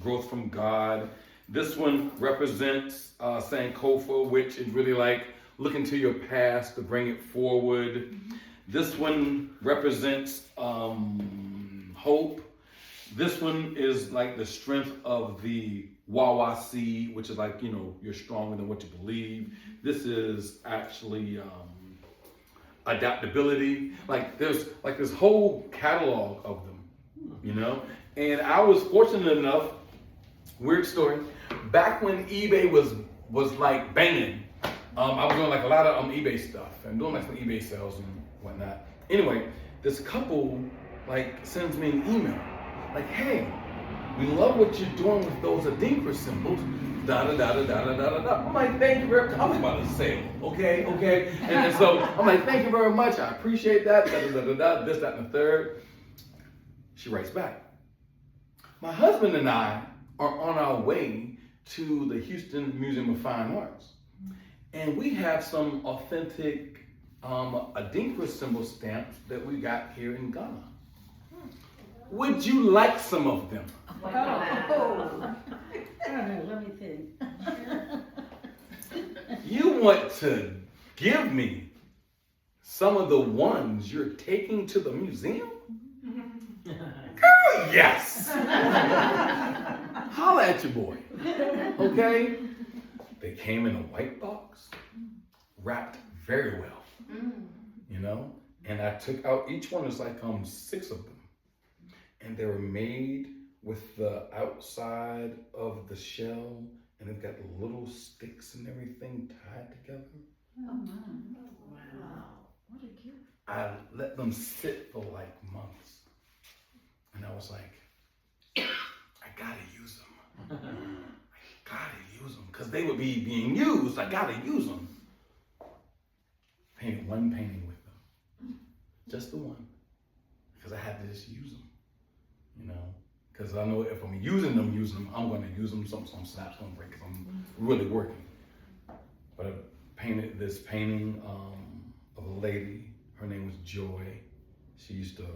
growth from God. This one represents Sankofa, which is really like looking to your past to bring it forward. This one represents hope. This one is like the strength of the Wawa seed, which is like, you know, you're stronger than what you believe. This is actually adaptability. Like there's like this whole catalog of them, you know? And I was fortunate enough, weird story, back when eBay was like banging, I was doing like a lot of eBay stuff and doing like some eBay sales and whatnot. Anyway, this couple like sends me an email like, hey, we love what you're doing with those Adinkra symbols, da da da da da da da da. I'm like, thank you very much. I was about to sale, okay. And so I'm like, thank you very much. I appreciate that. Da da da da da. This, that, and the third. She writes back. My husband and I are on our way to the Houston Museum of Fine Arts, and we have some authentic Adinkra symbol stamps that we got here in Ghana. Would you like some of them? Oh. I don't know, let me think. You want to give me some of the ones you're taking to the museum? Girl, yes! Holla at your boy, okay? They came in a white box, wrapped very well, you know? And I took out each one, it's like 6 of them. And they were made with the outside of the shell, and they've got little sticks and everything tied together. Oh, wow. What a gift. I let them sit for like months. And I was like, I gotta use them. I gotta use them. Because they would be being used. I gotta use them. Painted one painting with them. Just the one. Because I had to just use them. You know? Because I know if I'm using them, I'm going to use them. Some snaps going to break because I'm really working. But I painted this painting of a lady. Her name was Joy. She used to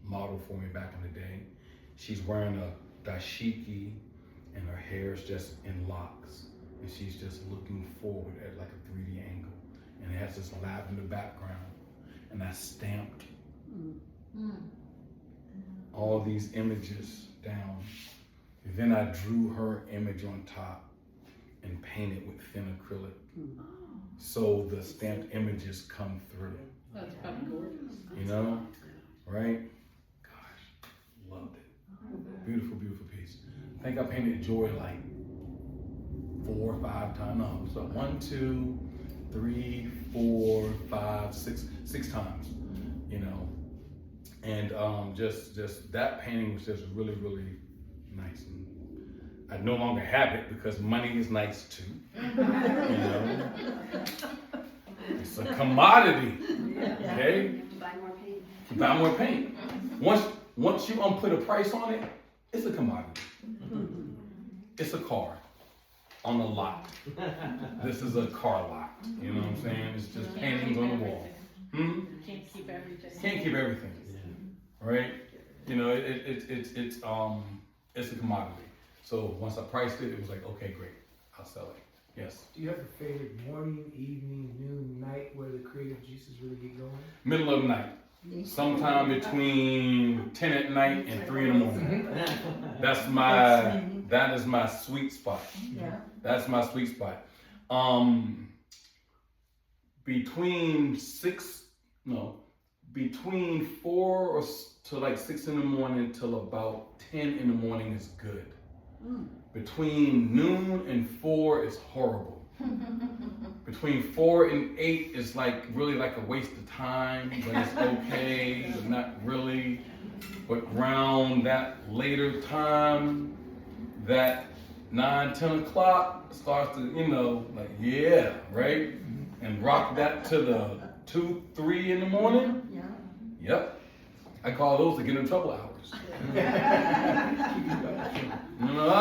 model for me back in the day. She's wearing a dashiki and her hair is just in locks. And she's just looking forward at like a 3D angle. And it has this lavender background. And I stamped all these images down. And then I drew her image on top and painted with thin acrylic. So the stamped images come through. That's fucking gorgeous. You know? Right? Gosh, loved it. Beautiful, beautiful piece. I think I painted Joy like 4 or 5 times. No, so 1, 2, 3, 4, 5, 6 times. You know? And just that painting was just really, really nice. And I no longer have it because money is nice too. You know? It's a commodity. Okay? Buy more paint. Buy more paint. Once you put a price on it, it's a commodity. It's a car on a lot. This is a car lot. You know what I'm saying? It's just paintings on the wall. Can't keep everything. Can't keep everything. Right? You know, it's a commodity. So once I priced it, it was like, okay, great, I'll sell it. Yes. Do you have a favorite morning, evening, noon, night where the creative juices really get going? Middle of the night. Sometime between 10 at night and 3 in the morning. That is my sweet spot. Yeah. That's my sweet spot. Between 4 to like 6 in the morning till about 10 in the morning is good. Between noon and 4 is horrible. Between 4 and 8 is like really like a waste of time, but it's okay, but not really. But around that later time, that 9, 10 o'clock starts to, you know, like, yeah, right? And rock that to the 2, 3 in the morning. Yeah. Yep. I call those the get in trouble hours. No.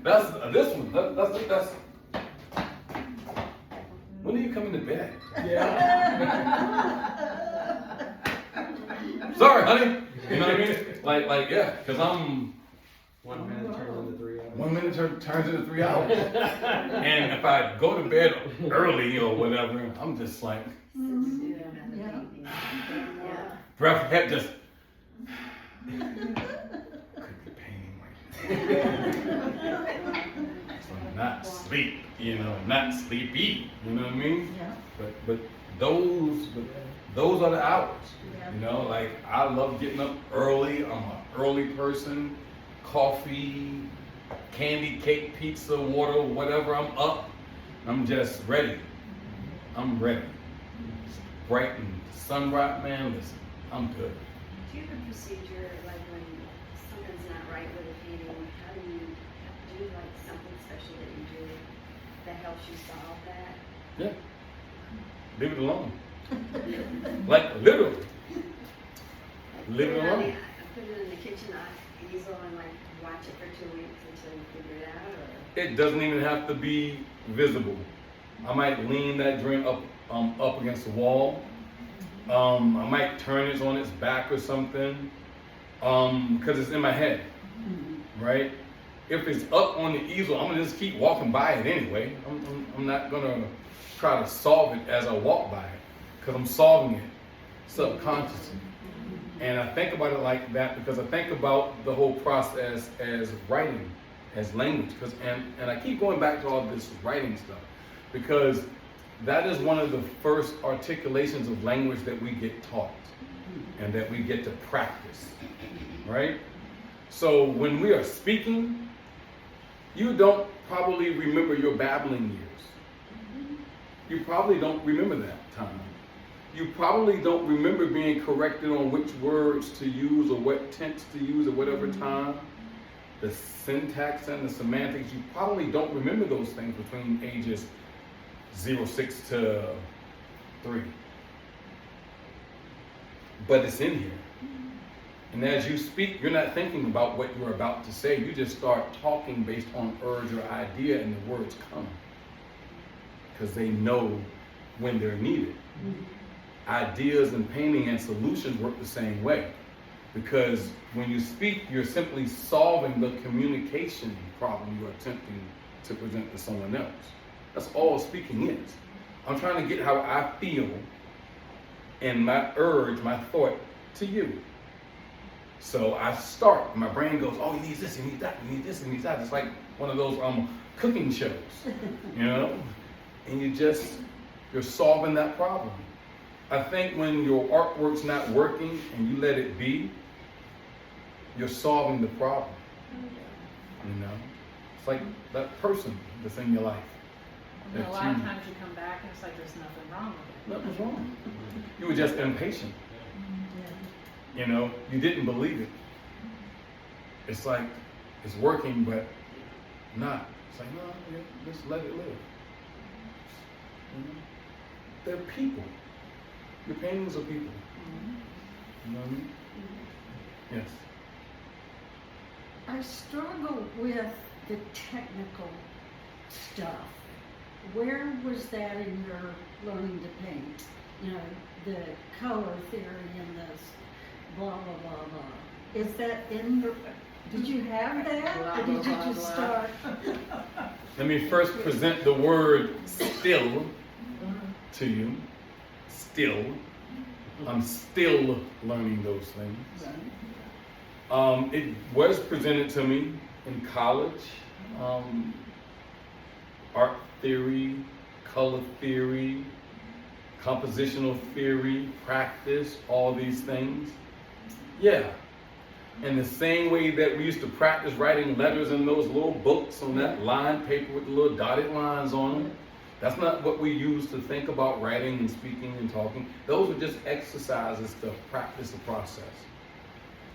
That's this one. That's. When are you coming to bed? Sorry, honey. You know what I mean? Like, yeah, because I'm. 1 minute turns into 3 hours. 1 minute turns into 3 hours. And if I go to bed early or whatever, I'm just like, breath, head just. Could be pain right now. So not sleep, you know, not sleepy, you know what I mean? Yeah. But those are the hours, you know, like I love getting up early. I'm an early person. Coffee, candy, cake, pizza, water, whatever, I'm up. I'm just ready. I'm ready. It's bright and sunrise, man, listen, I'm good. Do you have a procedure, like when something's not right with a painting, how do you do like something special that you do that helps you solve that? Yeah. Leave it alone. Like, literally. Leave it alone. I put it in the kitchen easel and like watch it for 2 weeks until you figure it out, or? It doesn't even have to be visible. I might lean that drink up against the wall. I might turn it on its back or something, because it's in my head, right? If it's up on the easel, I'm gonna just keep walking by it anyway. I'm not gonna try to solve it as I walk by it, because I'm solving it subconsciously. And I think about it like that because I think about the whole process as writing, as language. And I keep going back to all this writing stuff because that is one of the first articulations of language that we get taught and that we get to practice, right? So when we are speaking, you don't probably remember your babbling years. You probably don't remember that time. You probably don't remember being corrected on which words to use or what tense to use at whatever time. The syntax and the semantics, you probably don't remember those things between ages 6 to 3. But it's in here. And as you speak, you're not thinking about what you're about to say. You just start talking based on urge or idea, and the words come. Because they know when they're needed. Ideas and painting and solutions work the same way. Because when you speak, you're simply solving the communication problem you're attempting to present to someone else. That's all speaking is. I'm trying to get how I feel and my urge, my thought to you. So I start, my brain goes, oh, you need this, you need that, you need this, you need that. It's like one of those cooking shows, you know? And you're solving that problem. I think when your artwork's not working and you let it be, you're solving the problem, you know? It's like that person that's in your life. And a lot of times you come back and it's like there's nothing wrong with it. Nothing's wrong. You were just impatient. You know, you didn't believe it. It's like, it's working, but not. It's like, no, yeah, just let it live. You know? They're people. Your paintings are people. You know what I mean? Yes. I struggle with the technical stuff. Where was that in your learning to paint? You know, the color theory and this blah, blah, blah, blah. Is that in your, did you have that? Or did you just start? Let me first present the word still to you. Still. I'm still learning those things. It was presented to me in college. Art theory, color theory, compositional theory, practice, all these things. Yeah. In the same way that we used to practice writing letters in those little books on that lined paper with the little dotted lines on them. That's not what we use to think about writing and speaking and talking. Those are just exercises to practice the process.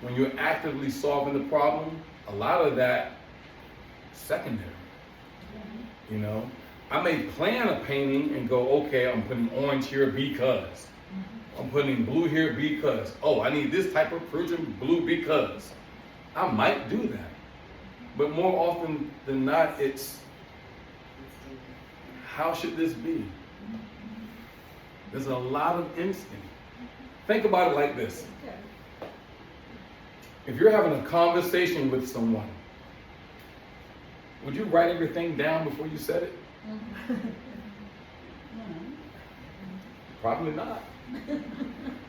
When you're actively solving the problem, a lot of that secondary. You know, I may plan a painting and go, okay, I'm putting orange here because. I'm putting blue here because. Oh, I need this type of Persian blue because. I might do that. But more often than not, it's, how should this be? There's a lot of instinct. Think about it like this. If you're having a conversation with someone, would you write everything down before you said it? Probably not.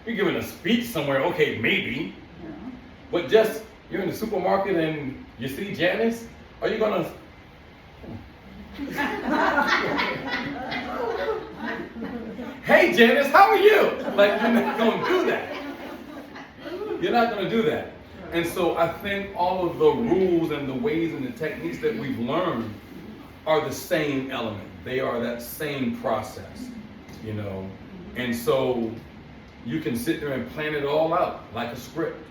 You're giving a speech somewhere, okay, maybe. But just, you're in the supermarket and you see Janice, are you gonna... Hey Janice, how are you? Like, you're not gonna do that. You're not gonna do that. And so I think all of the rules and the ways and the techniques that we've learned are the same element. They are that same process, you know. And so you can sit there and plan it all out like a script.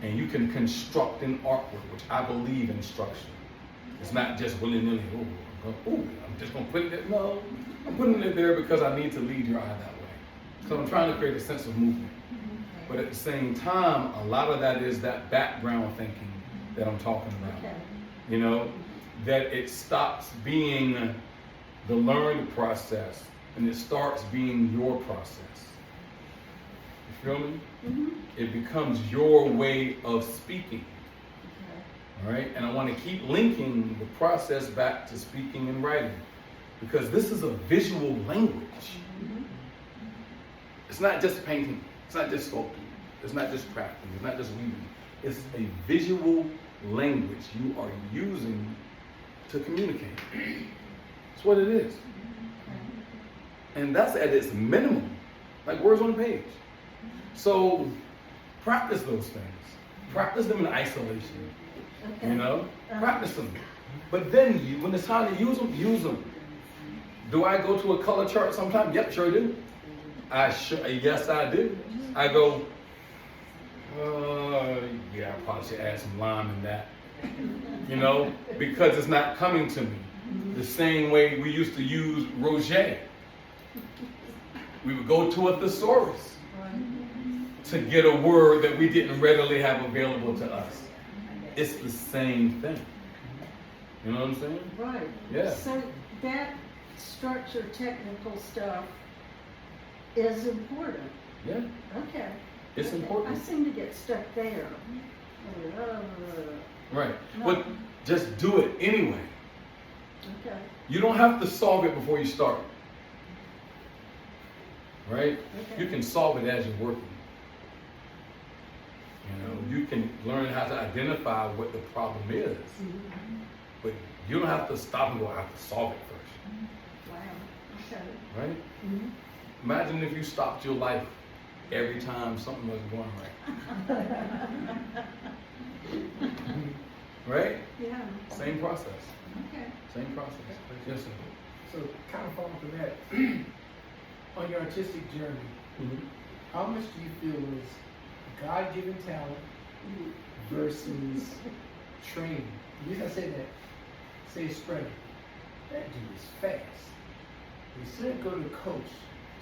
And you can construct an artwork, which I believe in structure. It's not just willy-nilly, I'm just gonna put it there. No, I'm putting it there because I need to lead your eye that way. So I'm trying to create a sense of movement. But at the same time, a lot of that is that background thinking that I'm talking about. Okay. You know, that it stops being the learned process and it starts being your process. You feel me? Mm-hmm. It becomes your way of speaking. All right? And I want to keep linking the process back to speaking and writing because this is a visual language. Mm-hmm. It's not just painting. It's not just sculpting. It's not just crafting. It's not just weaving. It's a visual language you are using to communicate. That's what it is. And that's at its minimum, like words on a page. So practice those things. Practice them in isolation. You know? Practice them. But then when it's time to use them, use them. Do I go to a color chart sometime? Yep, sure do. Yes, I do. I go, yeah, I probably should add some lime in that. You know, because it's not coming to me. The same way we used to use Roger. We would go to a thesaurus to get a word that we didn't readily have available to us. It's the same thing. You know what I'm saying? Right. Yeah. So that structure, technical stuff is important. Yeah, Okay. it's I important. seem to get stuck there. Right. No. But just do it anyway. Okay. You don't have to solve it before you start. Right? Okay. You can solve it as you're working. You know, you can learn how to identify what the problem is. But you don't have to stop and go, I have to solve it first. Wow. Okay. Right? Mhm. Imagine if you stopped your life every time something wasn't going right. Right? Yeah. Same process. Okay. Same process. Yes, sir. So kind of following from that, on your artistic journey, Mhm. how much do you feel was God-given talent versus training? The reason I say that, say a spreader, that dude is fast. You shouldn't go to a coach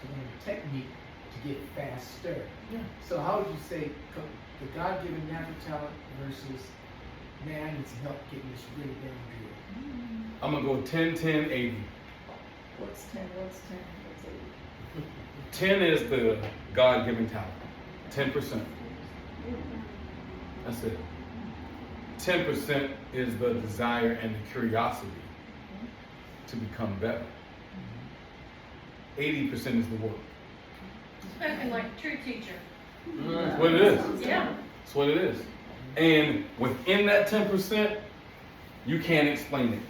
to learn a technique to get faster. Yeah. So how would you say the God-given natural talent versus, man, I need some help getting this really damn good? I'm going to go 10, 10, 80. What's 10, what's 10, what's 8? 10 is the God-given talent. 10%. That's it. 10% is the desire and the curiosity to become better. 80% is the work. Spoken like a true teacher. That's what it is. Yeah. That's what it is. And within that 10%, you can't explain it.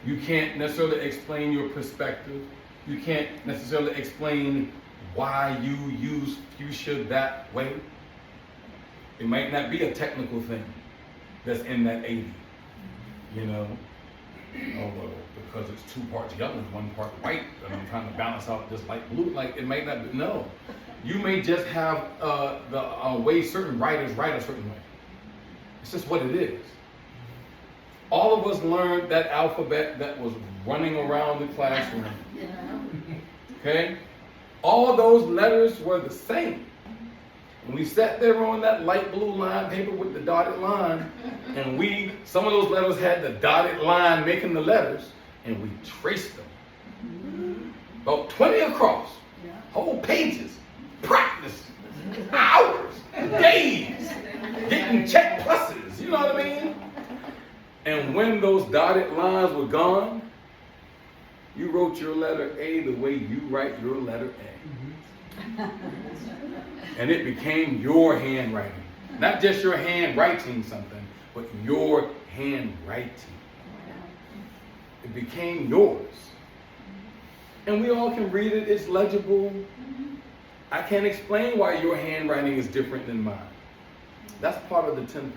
You can't necessarily explain your perspective. You can't necessarily explain why you use fuchsia that way. It might not be a technical thing that's in that 80, you know? Oh, well, because it's 2 parts yellow and 1 part white, and I'm trying to balance out this light blue. Like, it might not be, no. You may just have the way certain writers write a certain way. It's just what it is. All of us learned that alphabet that was running around the classroom. Okay? All those letters were the same. And we sat there on that light blue line paper with the dotted line, and some of those letters had the dotted line making the letters, and we traced them. About 20 across, whole pages, practice, hours, days, getting check pluses, you know what I mean? And when those dotted lines were gone, you wrote your letter A the way you write your letter A. And it became your handwriting. Not just your handwriting something, but your handwriting. It became yours. And we all can read it, it's legible. I can't explain why your handwriting is different than mine. That's part of the 10%.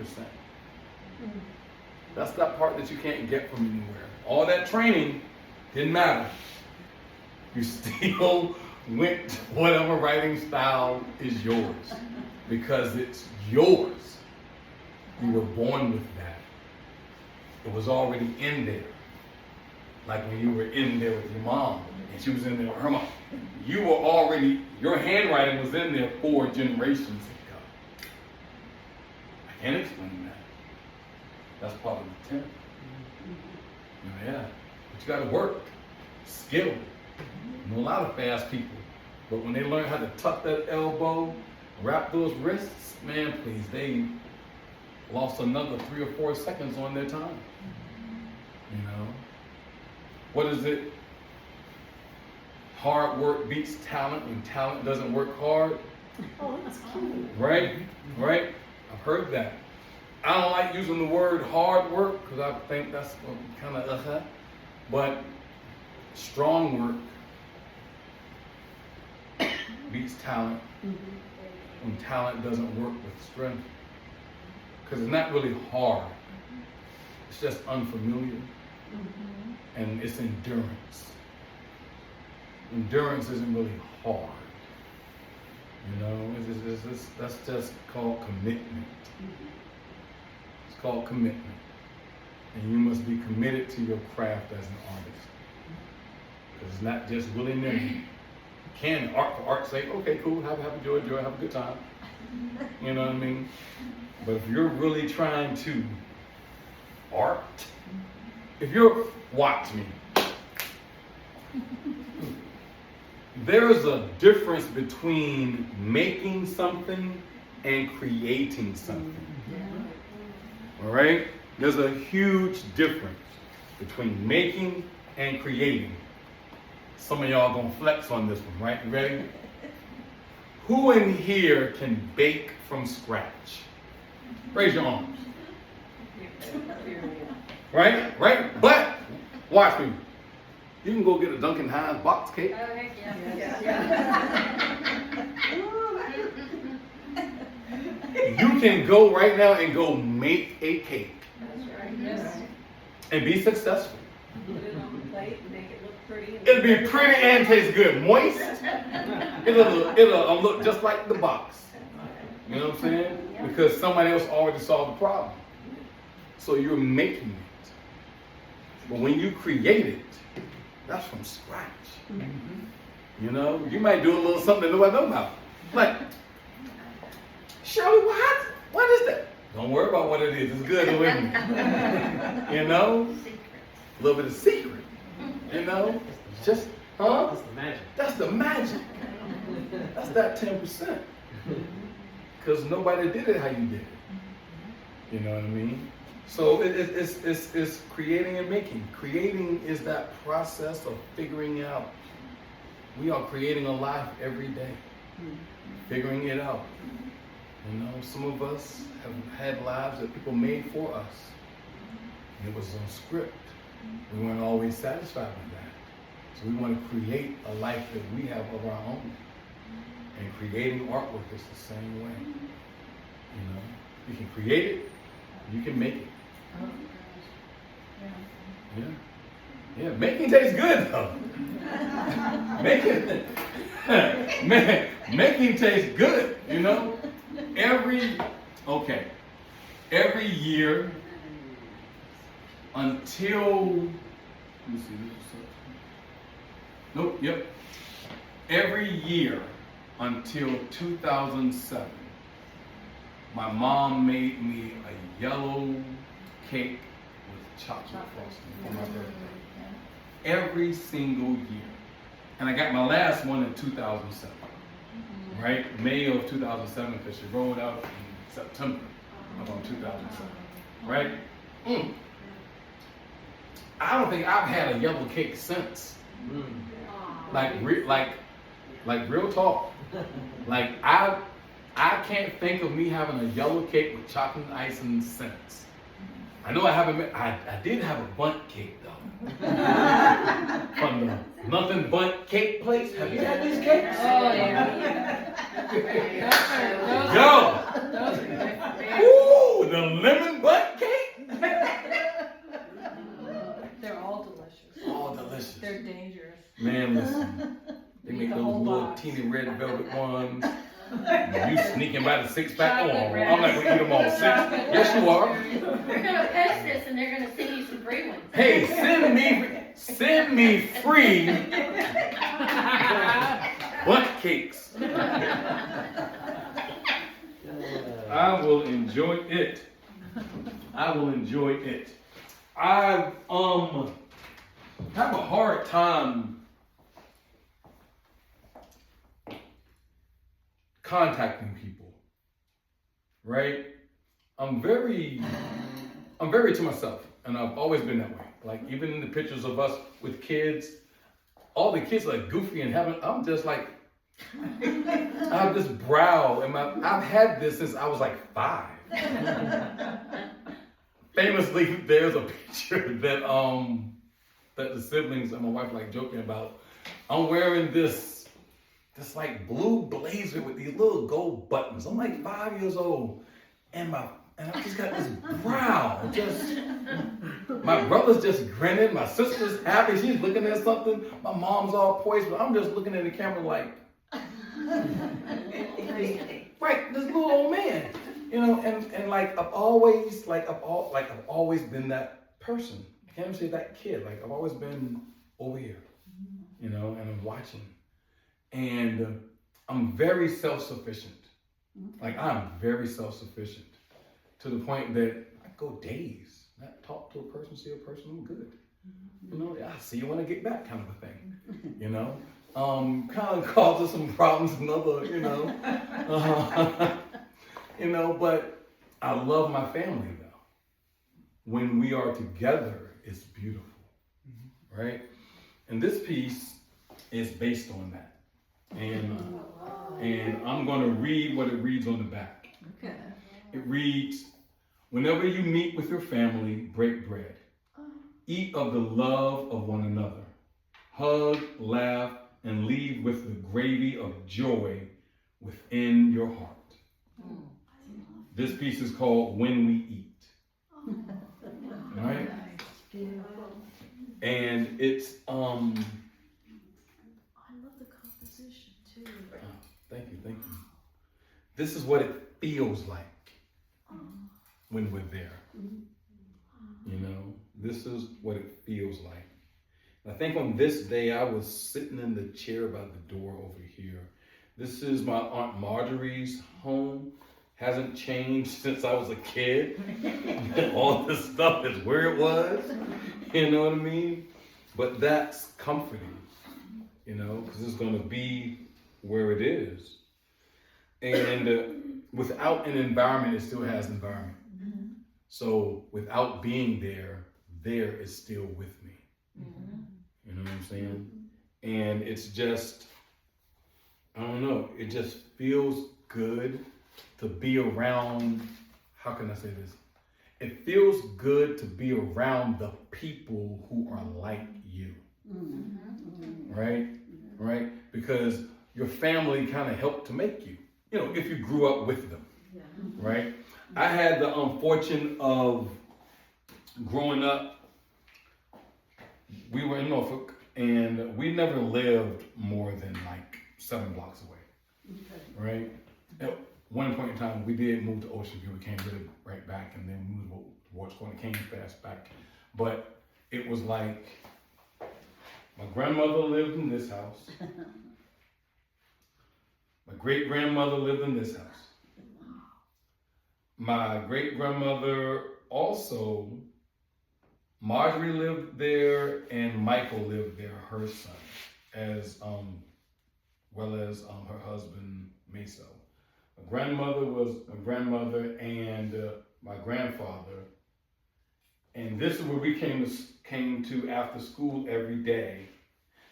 That's that part that you can't get from anywhere. All that training didn't matter. You still went to whatever writing style is yours. Because it's yours. You were born with that. It was already in there. Like when you were in there with your mom, and she was in there with her mom. Your handwriting was in there 4 generations ago. I can't explain that. That's part of the 10. Yeah. But you gotta work. Skill. I know a lot of fast people. But when they learn how to tuck that elbow, wrap those wrists, man, please, they lost another 3 or 4 seconds on their time. You know? What is it? Hard work beats talent when talent doesn't work hard. Oh, that's cute. Right? Right? I've heard that. I don't like using the word hard work because I think that's kind of but strong work beats talent when talent doesn't work with strength. Because it's not really hard. It's just unfamiliar. And it's endurance. endurance isn't really hard. You know, that's just called commitment. It's called commitment. And you must be committed to your craft as an artist. Because it's not just willy-nilly. You can art for art's sake, okay, cool, have enjoy, have a good time. You know what I mean? But if you're really trying to art, watch me. There's a difference between making something and creating something. All right? There's a huge difference between making and creating. Some of y'all gonna flex on this one, right? You ready? Who in here can bake from scratch? Raise your arms. Right? Right? But, watch me. You can go get a Duncan Hines box cake. Oh, heck You can go right now and go make a cake. That's right. Yes. And be successful. Put it on the plate and make it look pretty. It'll be pretty and taste good. Moist. It'll look just like the box. You know what I'm saying? Because somebody else already solved the problem. So you're making it. But when you create it, that's from scratch. You know, you might do a little something that nobody knows about. Like, Shirley, what is that? Don't worry about what it is. It's good, believe me. You know? A little bit of secret. You know? Just, huh? That's the magic. That's the magic. That's that 10%. Because nobody did it how you did it. You know what I mean? So it's creating and making. Creating is that process of figuring out. We are creating a life every day. Figuring it out. You know, some of us have had lives that people made for us. And it was on script. We weren't always satisfied with that. So we want to create a life that we have of our own. And creating artwork is the same way. You know, you can create it, you can make it. Yeah, making tastes good though. Making tastes good, you know? Every year until, let me see, nope, yep. Every year until 2007, my mom made me a yellow cake with chocolate frosting for my birthday. Every single year. And I got my last one in 2007. Right? May of 2007, because she rolled out in September of 2007. Right? I don't think I've had a yellow cake since. Like real talk. Like I can't think of me having a yellow cake with chocolate icing since. I know I haven't. I did have a bundt cake though. From the Nothing Bundt Cake Place. Have you had these cakes? Oh, yeah. Yo! Ooh, the lemon butt cake. They're all delicious. All delicious. They're dangerous. Man, listen. They make the those whole little box. teeny red velvet ones. You sneaking by the 6-pack. Oh, Chocolate red. I'm not gonna eat them all 6. Yes, you are. We're gonna post this and they're gonna send you some free ones. Hey, send me free butt cakes. I will enjoy it. I will enjoy it. I have a hard time contacting people. Right? I'm very to myself, and I've always been that way. Like even in the pictures of us with kids, all the kids are goofy and having. I'm just like, I have this brow, and I've had this since I was like 5. Famously, there's a picture that the siblings and my wife like joking about. I'm wearing this like blue blazer with these little gold buttons. I'm like 5 years old, and my And I just got this brow, just, my brother's just grinning, my sister's happy, she's looking at something, my mom's all poised, but I'm just looking at the camera like, right, this little old man, you know, and like I've always been that person. I can't even say that kid, like I've always been over here, you know, and I'm watching. And I'm very self-sufficient. Like I'm very self-sufficient to the point that I go days, not talk to a person, see a person, I'm good. You know, I'll see you when I get back kind of a thing, you know. Kind of causes some problems in other, you know. You know, but I love my family though. When we are together, it's beautiful, right? And this piece is based on that. And I'm going to read what it reads on the back. Okay. It reads, whenever you meet with your family, break bread. Eat of the love of one another. Hug, laugh, and leave with the gravy of joy within your heart. This piece is called When We Eat. Right? And it's I love the composition too. Thank you. This is what it feels like when we're there. You know, this is what it feels like. And I think on this day, I was sitting in the chair by the door over here. This is my Aunt Marjorie's home. Hasn't changed since I was a kid. All this stuff is where it was. You know what I mean? But that's comforting, you know, because it's going to be where it is. And without an environment, it still has environment. So without being there is still with me. You know what I'm saying? And it's just, I don't know, it just feels good to be around, how can I say this? It feels good to be around the people who are like you. Right? Right? Because your family kind of helped to make you. You know, if you grew up with them, right? I had the fortune of growing up, we were in Norfolk, and we never lived more than like 7 blocks away, right? At one point in time, we did move to Ocean View, we came right back, and then we moved to what's called Cane Fast back. But it was like, my grandmother lived in this house. My great-grandmother lived in this house. My great-grandmother also, Marjorie lived there and Michael lived there, her son, as well as her husband, Meso. My grandmother was my grandmother and my grandfather. And this is where we came to after school every day,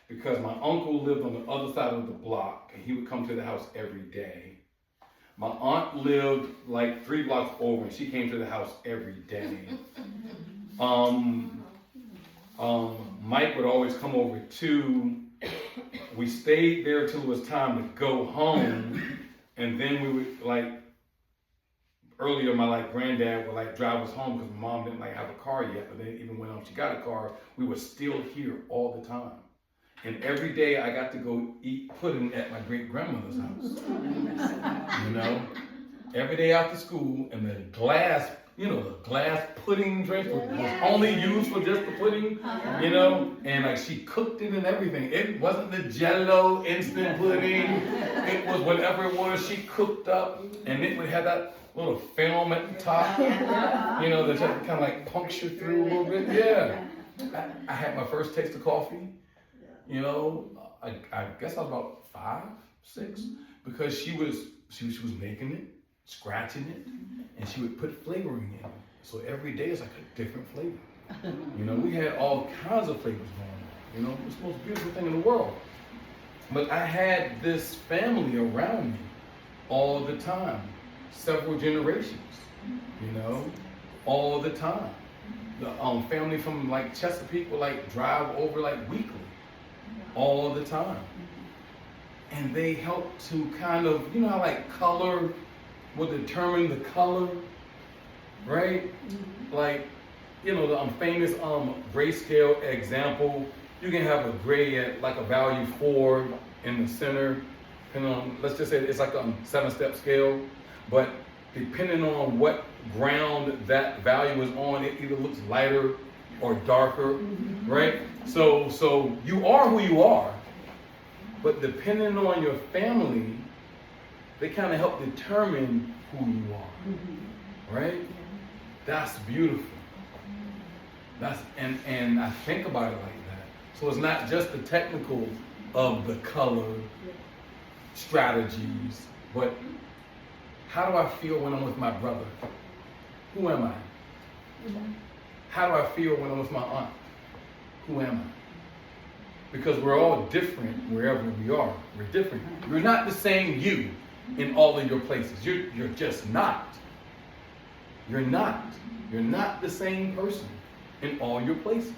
because my uncle lived on the other side of the block and he would come to the house every day. My aunt lived like 3 blocks over and she came to the house every day. Mike would always come over too. We stayed there till it was time to go home, and then we would earlier my granddad would drive us home because my mom didn't have a car yet, but then even when she got a car, we were still here all the time. And every day I got to go eat pudding at my great-grandmother's house. You know? Every day after school, and the glass pudding drink was only used for just the pudding, you know? And she cooked it and everything. It wasn't the Jell-O instant pudding. It was whatever it was she cooked up, and it would have that little film at the top, you know, that you kind of puncture through a little bit. Yeah. I had my first taste of coffee. You know, I guess I was about 5, 6, because she was making it, scratching it, and she would put flavoring in it. So every day is a different flavor. You know, we had all kinds of flavors going on. You know, it's the most beautiful thing in the world. But I had this family around me all the time, several generations. You know, all the time. The family from Chesapeake would drive over weekly. All the time. And they help to kind of, you know how color will determine the color right? Like, you know, the famous grayscale example, you can have a gray at like a value 4 in the center, and let's just say it's like a 7-step scale, but depending on what ground that value is on, it either looks lighter or darker, right? So you are who you are, but depending on your family, they kind of help determine who you are, right? That's beautiful. And I think about it like that. So it's not just the technical of the color strategies, but how do I feel when I'm with my brother? Who am I? How do I feel when I'm with my aunt? Who am I? Because we're all different wherever we are. We're different. You're not the same you in all of your places. You're just not. You're not. You're not the same person in all your places.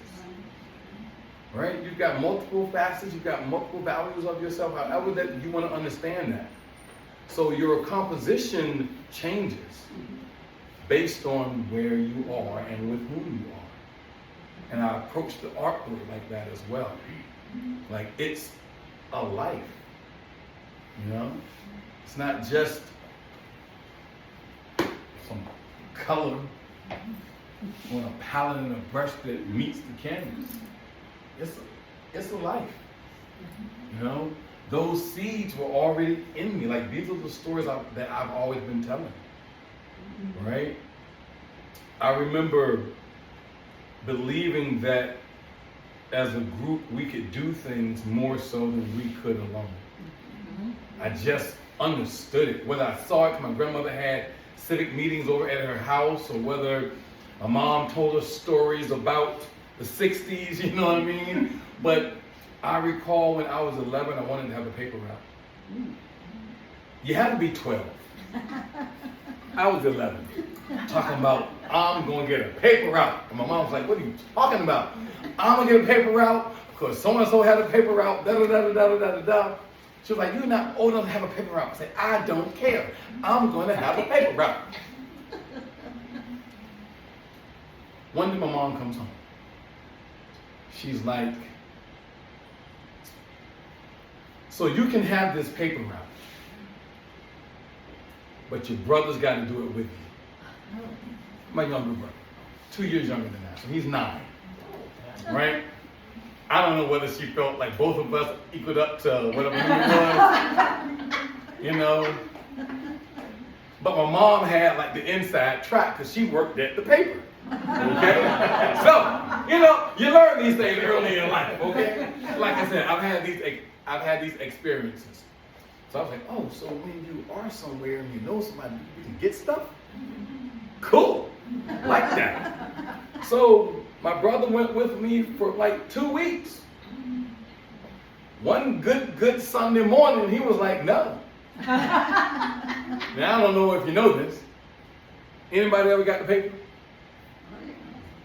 Right? You've got multiple facets, you've got multiple values of yourself, however that you want to understand that. So your composition changes based on where you are and with whom you are. And I approach the artwork like that as well. Like it's a life, you know? It's not just some color on a palette and a brush that meets the canvas. It's a life, you know? Those seeds were already in me. Like these are the stories that I've always been telling, right? I remember believing that as a group we could do things more so than we could alone. I just understood it. Whether I saw it, my grandmother had civic meetings over at her house, or whether my mom told us stories about the 60s, you know what I mean? But I recall when I was 11, I wanted to have a paper route. You had to be 12. I was 11. Talking about, I'm going to get a paper route. And my mom was like, what are you talking about? I'm going to get a paper route because so-and-so had a paper route, da-da-da-da-da-da-da-da. She was like, you're not old enough to have a paper route. I said, I don't care. I'm going to have a paper route. One day my mom comes home. She's like, so you can have this paper route, but your brother's got to do it with you. My younger brother, 2 years younger than that, so he's 9, right? I don't know whether she felt like both of us equaled up to whatever he was, you know. But my mom had like the inside track because she worked at the paper. Okay, so you know you learn these things early in life. Okay, like I said, I've had these experiences. So I was like, oh, so when you are somewhere and you know somebody, you can get stuff. Cool, like that. So my brother went with me for like 2 weeks. One good Sunday morning, he was like, no. Now I don't know if you know this. Anybody ever got the paper?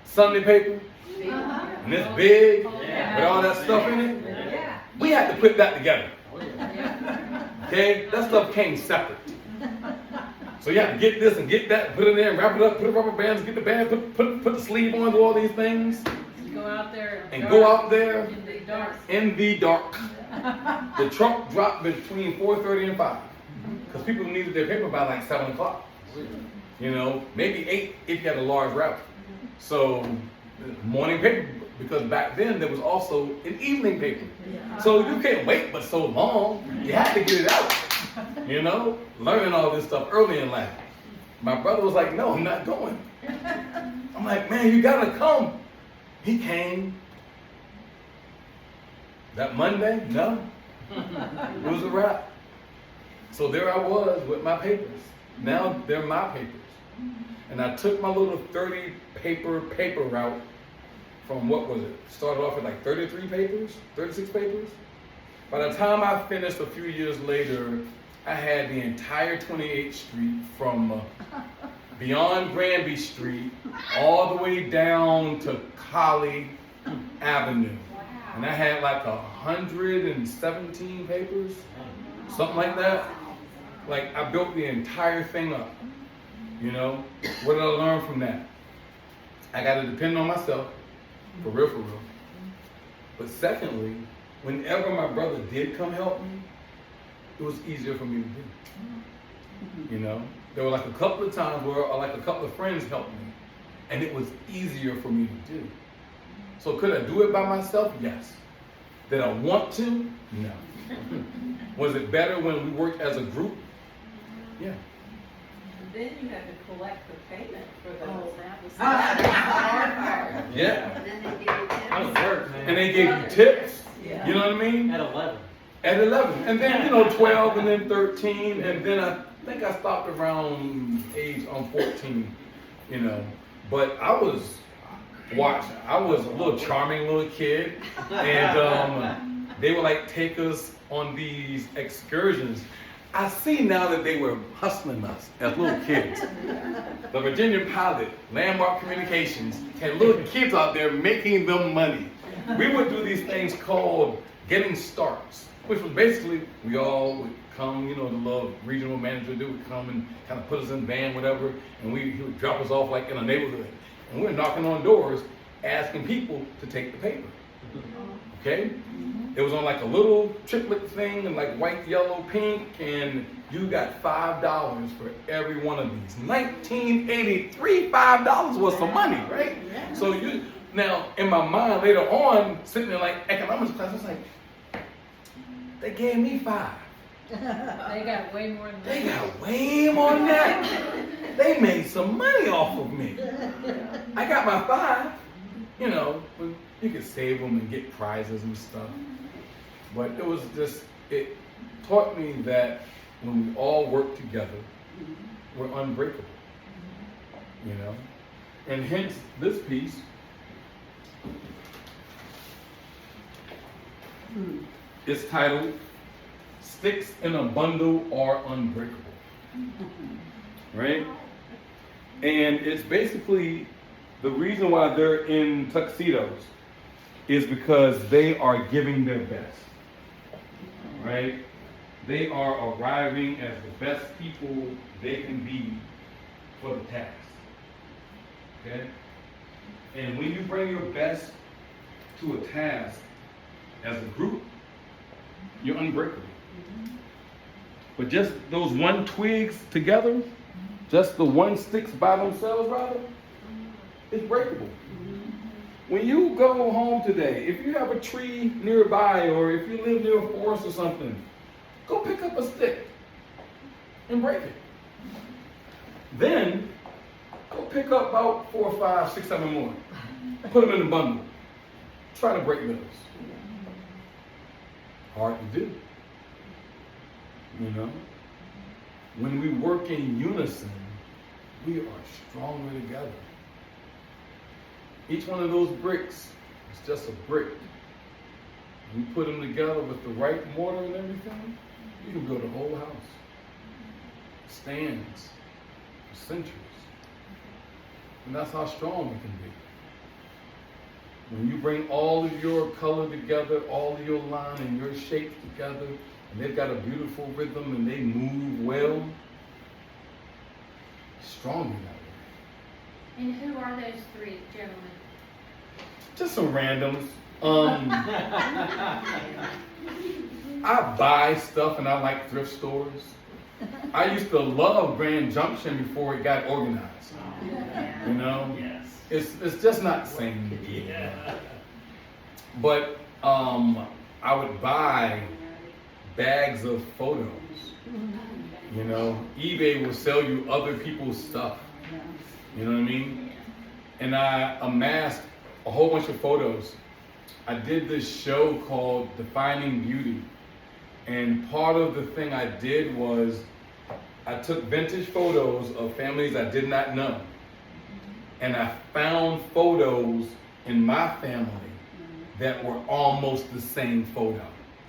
Sunday paper? And it's big, with all that stuff in it. We had to put that together. Okay? That stuff came separate. So you have to get this and get that, put it in there, wrap it up, put rubber bands, get the band, put the sleeve on, do all these things. Go out there and go out there in the dark. In the dark. The truck dropped between 4:30 and 5. Because people needed their paper by like 7 o'clock. You know, maybe 8 if you had a large route. So morning paper, because back then there was also an evening paper. So you can't wait but so long. You have to get it out. You know, learning all this stuff early in life. My brother was like, no, I'm not going. I'm like, man, you gotta come. He came. That Monday, no. It was a wrap. So there I was with my papers. Now they're my papers. And I took my little 30 paper route from what was it? Started off with like 33 papers, 36 papers. By the time I finished a few years later, I had the entire 28th Street from beyond Granby Street all the way down to Colley Avenue. And I had like 117 papers, something like that. Like I built the entire thing up. You know, what did I learn from that? I got to depend on myself, for real, for real. But secondly, whenever my brother did come help me, it was easier for me to do. You know, there were like a couple of times where like a couple of friends helped me, and it was easier for me to do. So could I do it by myself? Yes. Did I want to? No. Was it better when we worked as a group? Yeah. Then you had to collect the payment for those. Oh, that was. That was the hard part. Yeah. And then they give you tips. That was work, man. And they gave you tips. Yeah. You know what I mean? At 11. At 11. And then, 12 and then 13. And then I think I stopped around age 14, But I was a little charming little kid. And they would like take us on these excursions. I see now that they were hustling us as little kids. The Virginia Pilot, Landmark Communications, had little kids out there making them money. We would do these things called getting starts, which was basically we all would come, the little regional manager would come and kind of put us in van, whatever, and he would drop us off like in a neighborhood. And we were knocking on doors, asking people to take the paper. Okay? It was on like a little triplet thing and like white, yellow, pink, and you got $5 for every one of these. 1983, $5 was some money, right? Yeah. So now in my mind later on, sitting in like economics class, I was like, they gave me $5. They got way more than They that. got way more than that. They made some money off of me. I got my $5, but you could save them and get prizes and stuff. But it taught me that when we all work together, we're unbreakable. And hence this piece, is titled, Sticks in a Bundle Are Unbreakable. Right? And it's basically the reason why they're in tuxedos is because they are giving their best. Right? They are arriving as the best people they can be for the task. Okay? And when you bring your best to a task as a group, you're unbreakable. But just those one twigs together, just the one sticks by themselves, rather, it's breakable. When you go home today, if you have a tree nearby or if you live near a forest or something, go pick up a stick and break it. Then, go pick up about 4, 5, 6, 7 more. Put them in a bundle. Try to break those. Hard to do. When we work in unison, we are stronger together. Each one of those bricks is just a brick. You put them together with the right mortar and everything, you can build a whole house. Stands for centuries. And that's how strong we can be. When you bring all of your color together, all of your line and your shapes together, and they've got a beautiful rhythm and they move well, stronger that way. And who are those three gentlemen? Just some randoms. I buy stuff and I like thrift stores. I used to love Grand Junction before it got organized. Yes. It's just not the same. Yeah. But I would buy bags of photos. eBay will sell you other people's stuff. You know what I mean? And I amassed a whole bunch of photos. I did this show called Defining Beauty. And part of the thing I did was I took vintage photos of families I did not know. And I found photos in my family that were almost the same photo.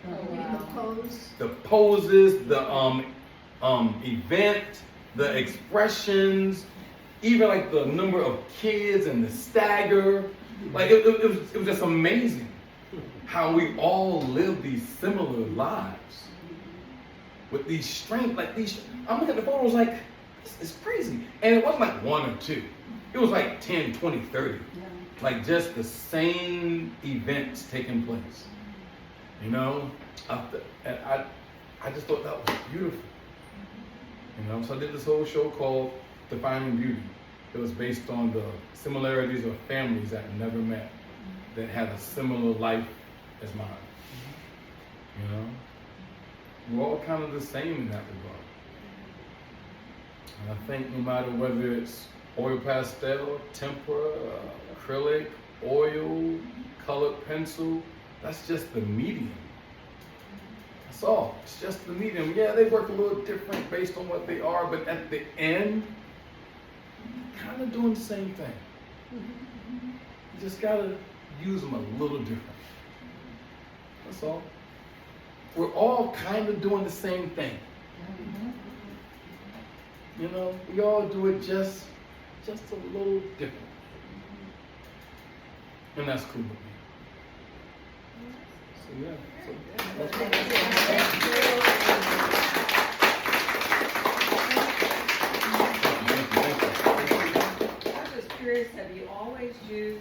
The pose. The poses, the event, the expressions, even like the number of kids and the stagger. Like it was just amazing how we all live these similar lives with these strengths. I'm looking at the photos like, It's crazy. And it wasn't like one or two. It was like 10, 20, 30. Like just the same events taking place. You know? And I just thought that was beautiful. You know? So I did this whole show called Defining Beauty. It was based on the similarities of families that never met, that had a similar life as mine. You know? We're all kind of the same in that regard. And I think no matter whether it's oil pastel, tempera, acrylic, oil, colored pencil, that's just the medium. That's all. It's just the medium. Yeah, they work a little different based on what they are, but at the end, kind of doing the same thing. You just gotta use them a little different. That's all. We're all kind of doing the same thing. You know, we all do it just a little different. And that's cool with me. So yeah. I'm just curious, have you always used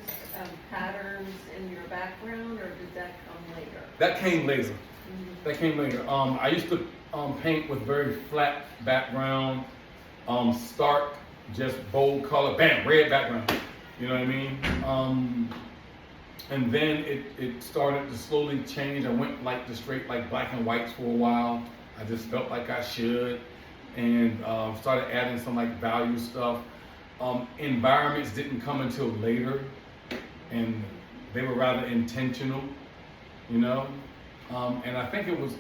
patterns in your background, or did that come later? That came later. That came later. I used to paint with very flat background, stark, just bold color, bam, red background. You know what I mean? And then it started to slowly change. I went like the straight like black and whites for a while. I just felt like I should, and started adding some like value stuff. Environments didn't come until later, and they were rather intentional, you know. And I think that was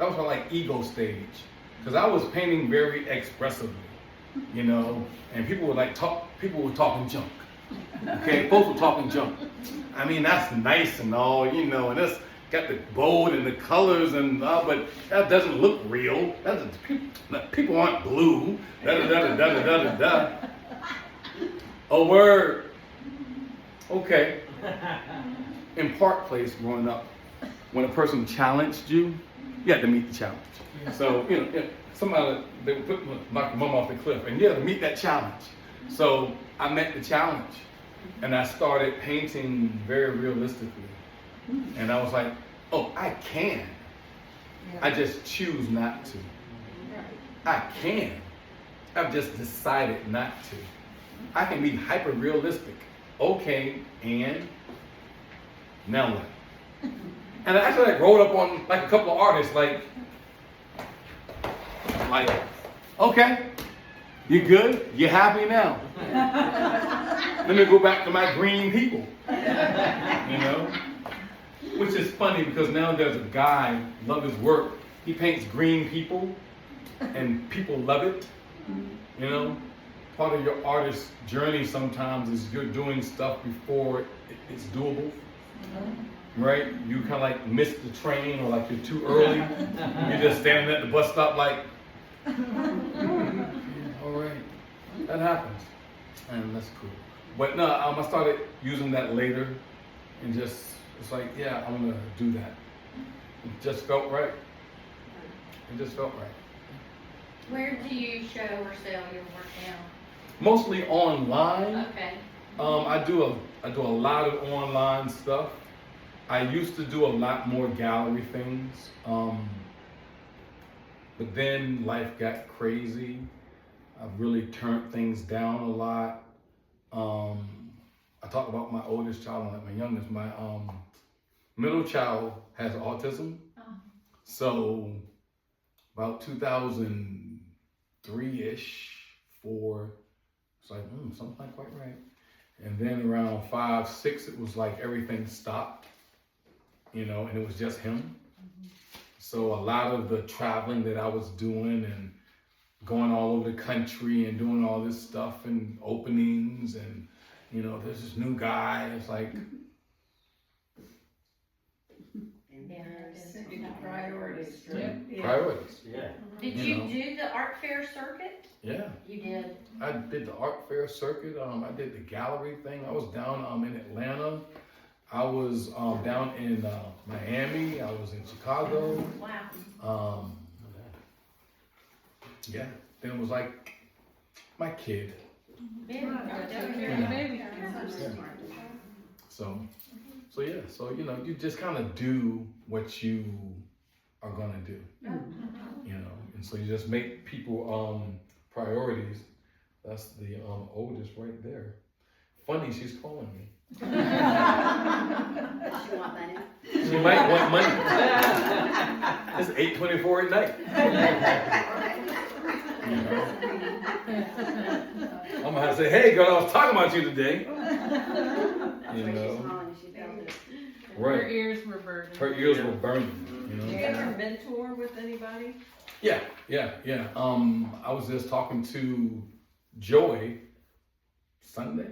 my like ego stage, because I was painting very expressively, you know, and people were talking junk. Okay, folks were talking junk. I mean, that's nice and all, you know, and it's got the bold and the colors and but that doesn't look real. People aren't blue. Da. A word. Okay. In Park Place growing up, when a person challenged you, you had to meet the challenge. So, you know, somebody, they would knock your mom off the cliff, and you had to meet that challenge. So I met the challenge, and I started painting very realistically. And I was like, oh, I can. I just choose not to. I can. I've just decided not to. I can be hyper realistic. Okay, and now what? And I actually like rolled up on like a couple of artists, like, okay, you good? You happy now? Let me go back to my green people. You know? Which is funny because now there's a guy, love his work. He paints green people and people love it. You know? Part of your artist's journey sometimes is you're doing stuff before it's doable. Right? You kind of like miss the train, or like you're too early. You're just standing at the bus stop like, yeah, all right, that happens. And that's cool. But no, I started using that later, and just, it's like, yeah, I'm gonna do that. It just felt right. It just felt right. Where do you show or sell your work now? Mostly online. Okay. I do a lot of online stuff. I used to do a lot more gallery things, but then life got crazy. I've really turned things down a lot. I talk about my oldest child and like my youngest. My middle child has autism. So about 2003-ish, 4, it's like, something not quite right. And then around 5, 6, it was like everything stopped. You know, and it was just him. So a lot of the traveling that I was doing and going all over the country and doing all this stuff and openings and, you know, there's this new guy. It's like, Priorities. priorities. Yeah. Did You you know. do the art fair circuit? Yeah. You did. I did the art fair circuit. I did the gallery thing. I was down in Atlanta. I was down in Miami. I was in Chicago. Wow. Yeah. Then it was like my kid. Yeah, baby. So yeah, so you know, you just kind of do what you are gonna do, you know, and so you just make people priorities. That's the oldest right there. Funny, she's calling me. Does she want money? She might want money. It's 8:24 at night. You know? I'm gonna have to say, hey girl, I was talking about you today. You She's know, calling, she felt it. Her right? ears were burning. Her ears were burning. You Do you know. ever mentor with anybody? Yeah. I was just talking to Joy Sunday,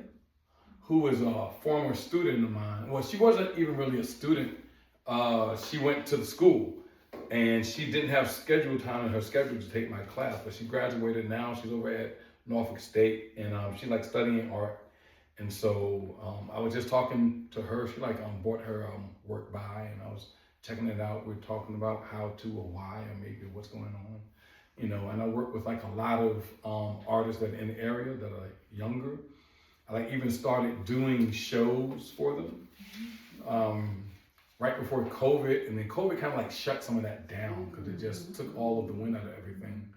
who is a former student of mine. Well, she wasn't even really a student. She went to the school, and she didn't have scheduled time in her schedule to take my class. But she graduated now. She's over at Norfolk State, and she likes studying art. And so I was just talking to her. She brought her work by, and I was checking it out. We're talking about how to or why or maybe what's going on, you know. And I work with like a lot of artists that are in the area that are younger. I even started doing shows for them right before COVID, and then COVID kind of like shut some of that down because it just took all of the wind out of everything.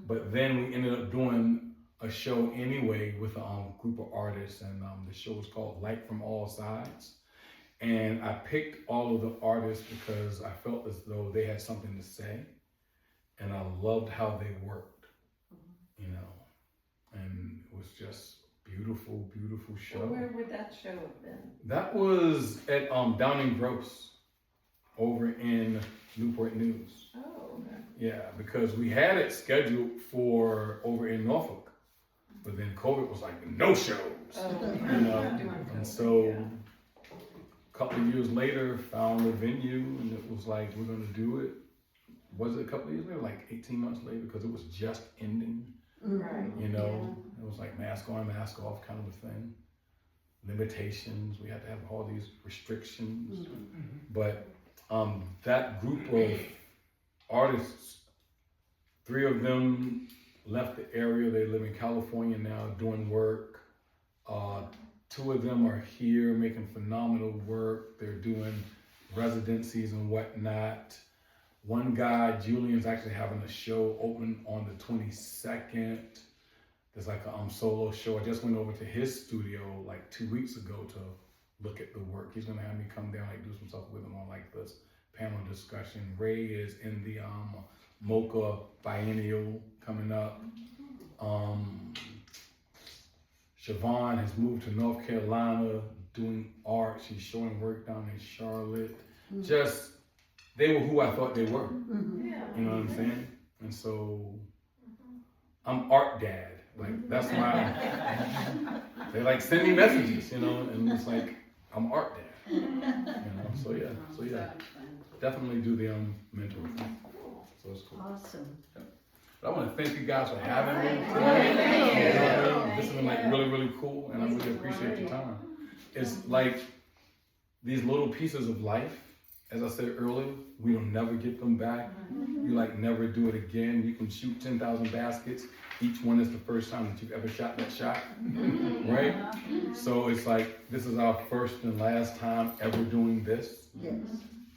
But then we ended up doing a show anyway with a group of artists, and the show was called Light from All Sides. And I picked all of the artists because I felt as though they had something to say, and I loved how they worked, you know, and it was just beautiful show. Well, where would that show have been? That was at Downing Gross over in Newport News. Oh, okay. Yeah, because we had it scheduled for over in Norfolk, but then COVID was like no shows, you know, and so a couple of years later found a venue, and it was like, we're gonna do it. Was it a couple of years later? Like 18 months later, because it was just ending, Right. you know. It was like mask on, mask off kind of a thing. Limitations, we had to have all these restrictions. But that group of artists, 3 of them left the area. They live in California now doing work. 2 of them are here making phenomenal work. They're doing residencies and whatnot. One guy, Julian's actually having a show open on the 22nd. There's like a solo show. I just went over to his studio like 2 weeks ago to look at the work. He's gonna have me come down, like do some stuff with him on like this panel discussion. Ray is in the Mocha Biennial coming up. Siobhan has moved to North Carolina doing art. She's showing work down in Charlotte. Just, they were who I thought they were. Yeah. You know what I'm saying? And so, I'm art dad. Like, that's my, they like send me messages, you know, and it's like, I'm art dad. You know, so yeah, definitely do the mentor thing. So it's cool. Awesome. But I want to thank you guys for having me tonight. This has been like really cool, and I really appreciate your time. It's like these little pieces of life, as I said earlier, we'll never get them back. You like never do it again. You can shoot 10,000 baskets. Each one is the first time that you've ever shot that shot, right? So it's like, this is our first and last time ever doing this. Yes.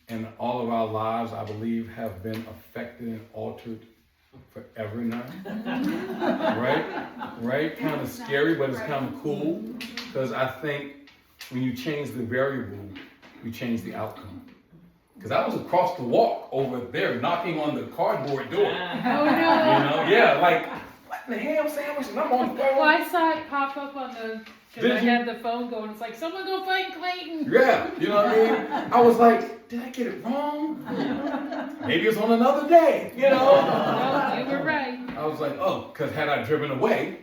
And all of our lives, I believe, have been affected and altered forever now. Right? Kind of scary, but it's kind of cool. Because I think when you change the variable, you change the outcome. Because I was across the walk over there knocking on the cardboard door. Oh no! You know, yeah, like, what in the ham sandwich? And I'm on the phone. Well, I saw it pop up on the, because I Did you? had the phone going, it's like, someone go find Clayton! Yeah, you know what I mean? I was like, did I get it wrong? Maybe it's on another day, you know? No, you were right. I was like, oh, because had I driven away,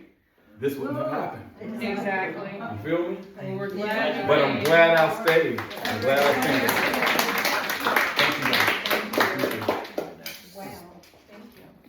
this wouldn't have happened. Exactly. You feel me? Well, we're glad. But I'm glad I stayed. I'm glad I stayed.